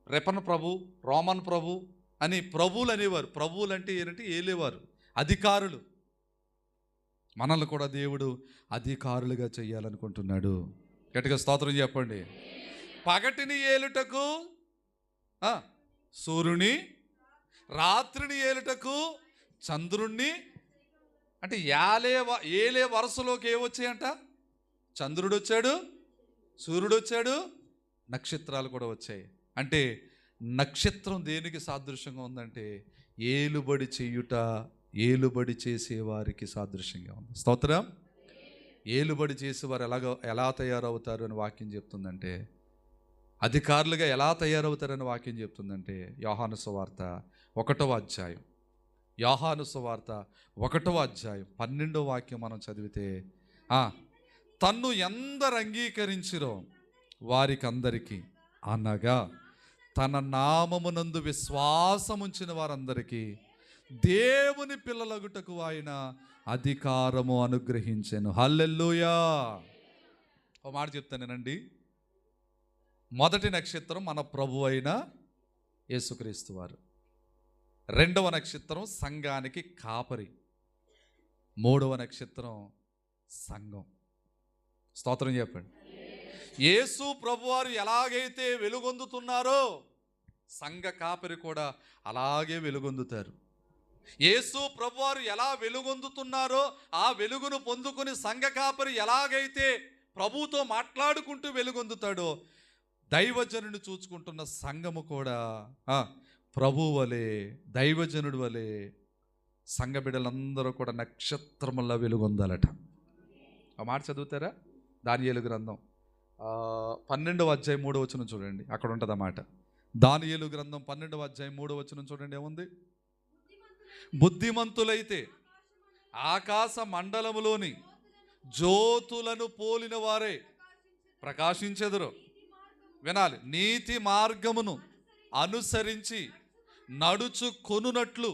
రెపన్ ప్రభు, రోమన్ ప్రభు అని ప్రభువులు అనేవారు. ప్రభువులు అంటే ఏంటంటే ఏలేవారు, అధికారులు. మనల్ని కూడా దేవుడు అధికారులుగా చేయాలనుకుంటున్నాడు. గట్టిగా స్తోత్రం చెప్పండి. పగటిని ఏలుటకు సూర్యుని, రాత్రిని ఏలుటకు చంద్రుణ్ణి. అంటే ఏలే వరుసలోకి ఏమొచ్చాయంట? చంద్రుడు వచ్చాడు, సూర్యుడు వచ్చాడు, నక్షత్రాలు కూడా వచ్చాయి. అంటే నక్షత్రం దేనికి సాదృశ్యంగా ఉందంటే ఏలుబడి చేయుట, ఏలుబడి చేసేవారికి సాదృశ్యంగా ఉంది. స్తోత్రం. ఏలుబడి చేసేవారు ఎలా తయారవుతారు అని వాక్యం చెప్తుందంటే, అధికారులుగా ఎలా తయారవుతారని వాక్యం చెప్తుందంటే, యోహాను సువార్త 1వ అధ్యాయం, యోహాను సువార్త 1వ అధ్యాయం 12వ వాక్యం మనం చదివితే, తన్ను ఎందరు అంగీకరించిరో వారికందరికీ, అనగా తన నామమునందు విశ్వాసముంచిన వారందరికీ దేవుని పిల్లలగుటకు ఆయన అధికారము అనుగ్రహించెను. హల్లెలూయా. ఒక మాట చెప్తానేనండి. మొదటి నక్షత్రం మన ప్రభు అయిన యేసుక్రీస్తు వారు. రెండవ నక్షత్రం సంఘానికి కాపరి. మూడవ నక్షత్రం సంఘం. స్తోత్రం చెప్పండి. యేసు ప్రభువారు ఎలాగైతే వెలుగొందుతున్నారో సంఘ కాపరి కూడా అలాగే వెలుగొందుతారు. యేసు ప్రభువారు ఎలా వెలుగొందుతున్నారో ఆ వెలుగును పొందుకుని సంఘ కాపరి ఎలాగైతే ప్రభువుతో మాట్లాడుకుంటూ వెలుగొందుతాడో, దైవజనుడిని చూచుకుంటున్న సంఘము కూడా ప్రభువు వలె, దైవజనుడి వలె సంఘ బిడ్డలందరూ కూడా నక్షత్రములా వెలుగొందాలట. ఆ మాట చదువుతారా? దానియేలు గ్రంథం 12వ అధ్యాయం 3వ వచనం చూడండి, అక్కడ ఉంటుంది అన్నమాట. దానియేలు గ్రంథం 12వ అధ్యాయం 3వ వచనం చూడండి, ఏముంది? బుద్ధిమంతులైతే ఆకాశ మండలములోని జ్యోతులను పోలిన వారే ప్రకాశించెదరు. వినాలి. నీతి మార్గమును అనుసరించి నడుచుకొనున్నట్లు.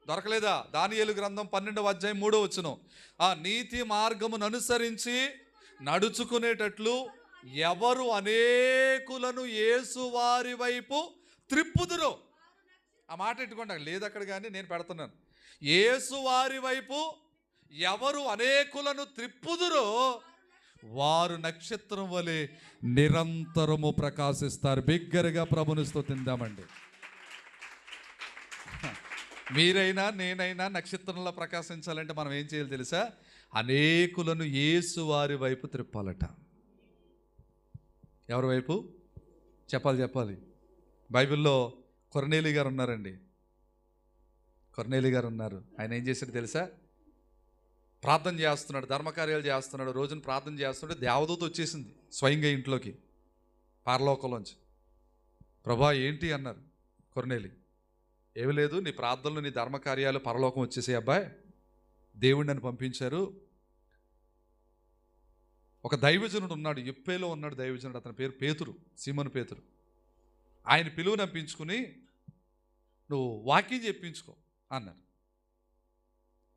దొరకలేదా? దానియేలు గ్రంథం 12వ అధ్యాయం 3వ వచనం. ఆ నీతి మార్గమును అనుసరించి నడుచుకునేటట్లు ఎవరు అనేకులను యేసు వారి వైపు త్రిప్పుదురో. ఆ మాట ఎట్టుకోండి, లేదు అక్కడ, కానీ నేను పెడుతున్నాను. యేసు వారి వైపు ఎవరు అనేకులను త్రిప్పుదురో వారు నక్షత్రం వలె నిరంతరము ప్రకాశిస్తారు. బిగ్గరగా ప్రభుని స్తుతిద్దామండి. మీరైనా నేనైనా నక్షత్రంలో ప్రకాశించాలంటే మనం ఏం చేయాలి తెలుసా? అనేకులను యేసు వారి వైపు త్రిప్పాలట. ఎవరి వైపు? చెప్పాలి. బైబిల్లో కొర్నేలి గారు ఉన్నారండి. కొర్నేలి గారు ఉన్నారు. ఆయన ఏం చేశాడు తెలుసా? ప్రార్థన చేస్తున్నాడు, ధర్మకార్యాలు చేస్తున్నాడు. రోజున ప్రార్థన చేస్తున్నాడు, దేవదూత వచ్చేసింది స్వయంగా ఇంట్లోకి పరలోకంలోంచి. ప్రభా ఏంటి అన్నారు కొర్నేలి. ఏమి లేదు, నీ ప్రార్థనలు నీ ధర్మకార్యాలు పరలోకం వచ్చేసాయి అబ్బాయి, దేవుడు నన్ను పంపించారు. ఒక దైవజనుడు ఉన్నాడు, యొప్పేలో ఉన్నాడు దైవజనుడు, అతని పేరు పేతురు, సీమోను పేతురు. ఆయన పిలువు నంపించుకుని నువ్వు వాక్యం చెప్పించుకో అన్నారు.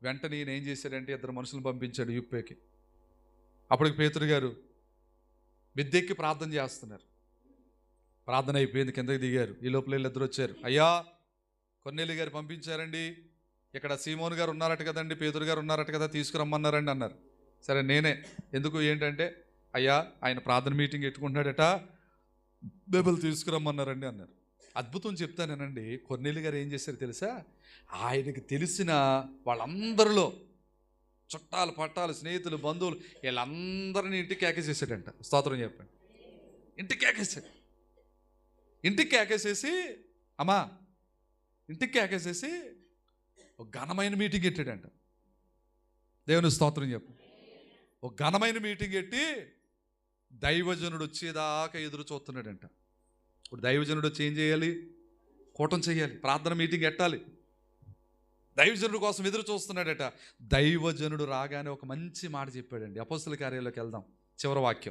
వెంటనే ఈయన ఏం చేశాడంటే 2 మనుషులను పంపించాడు యుప్పేకి. అప్పటికి పేతురు గారు మిద్దెక్కి ప్రార్థన చేస్తున్నారు. ప్రార్థన అయిపోయింది, కిందకి దిగారు. ఈ లోపల వీళ్ళిద్దరు వచ్చారు. అయ్యా కొర్నేలి గారు పంపించారండి, ఇక్కడ సీమోను గారు ఉన్నారట కదండి, పేతురు గారు ఉన్నారట కదా, తీసుకురమ్మన్నారండి అన్నారు. సరే నేనే. ఎందుకు ఏంటంటే అయ్యా ఆయన ప్రార్థన మీటింగ్ ఎట్టుకుంటున్నాడట, బైబిల్ తీసుకురమ్మన్నారండి అన్నారు. అద్భుతం చెప్తానేనండి. కొర్నేలి గారు ఏం చేశారు తెలుసా? ఆయనకి తెలిసిన వాళ్ళందరిలో చుట్టాలు పట్టాలు స్నేహితులు బంధువులు వీళ్ళందరినీ ఇంటికి కేకేసేసాడంట. స్తోత్రం చెప్పండి. ఇంటికి కేకేసాడు. ఇంటికి కేకేసేసి అమ్మా ఇంటికి కేకేసేసి ఒక ఘనమైన మీటింగ్ పెట్టాడంట. దేవుని స్తోత్రం చెప్పు. ఒక ఘనమైన మీటింగ్ పెట్టి దైవజనుడు వచ్చేదాకా ఎదురు చూస్తున్నాడంట. ఇప్పుడు దైవజనుడు వచ్చి ఏం చేయాలి? కూటం చేయాలి, ప్రార్థన మీటింగ్ పెట్టాలి. దైవజనుడు కోసం ఎదురు చూస్తున్నాడట. దైవజనుడు రాగానే ఒక మంచి మాట చెప్పాడండి. అపోస్తల కార్యాల్లోకి వెళ్దాం, చివరి వాక్యం.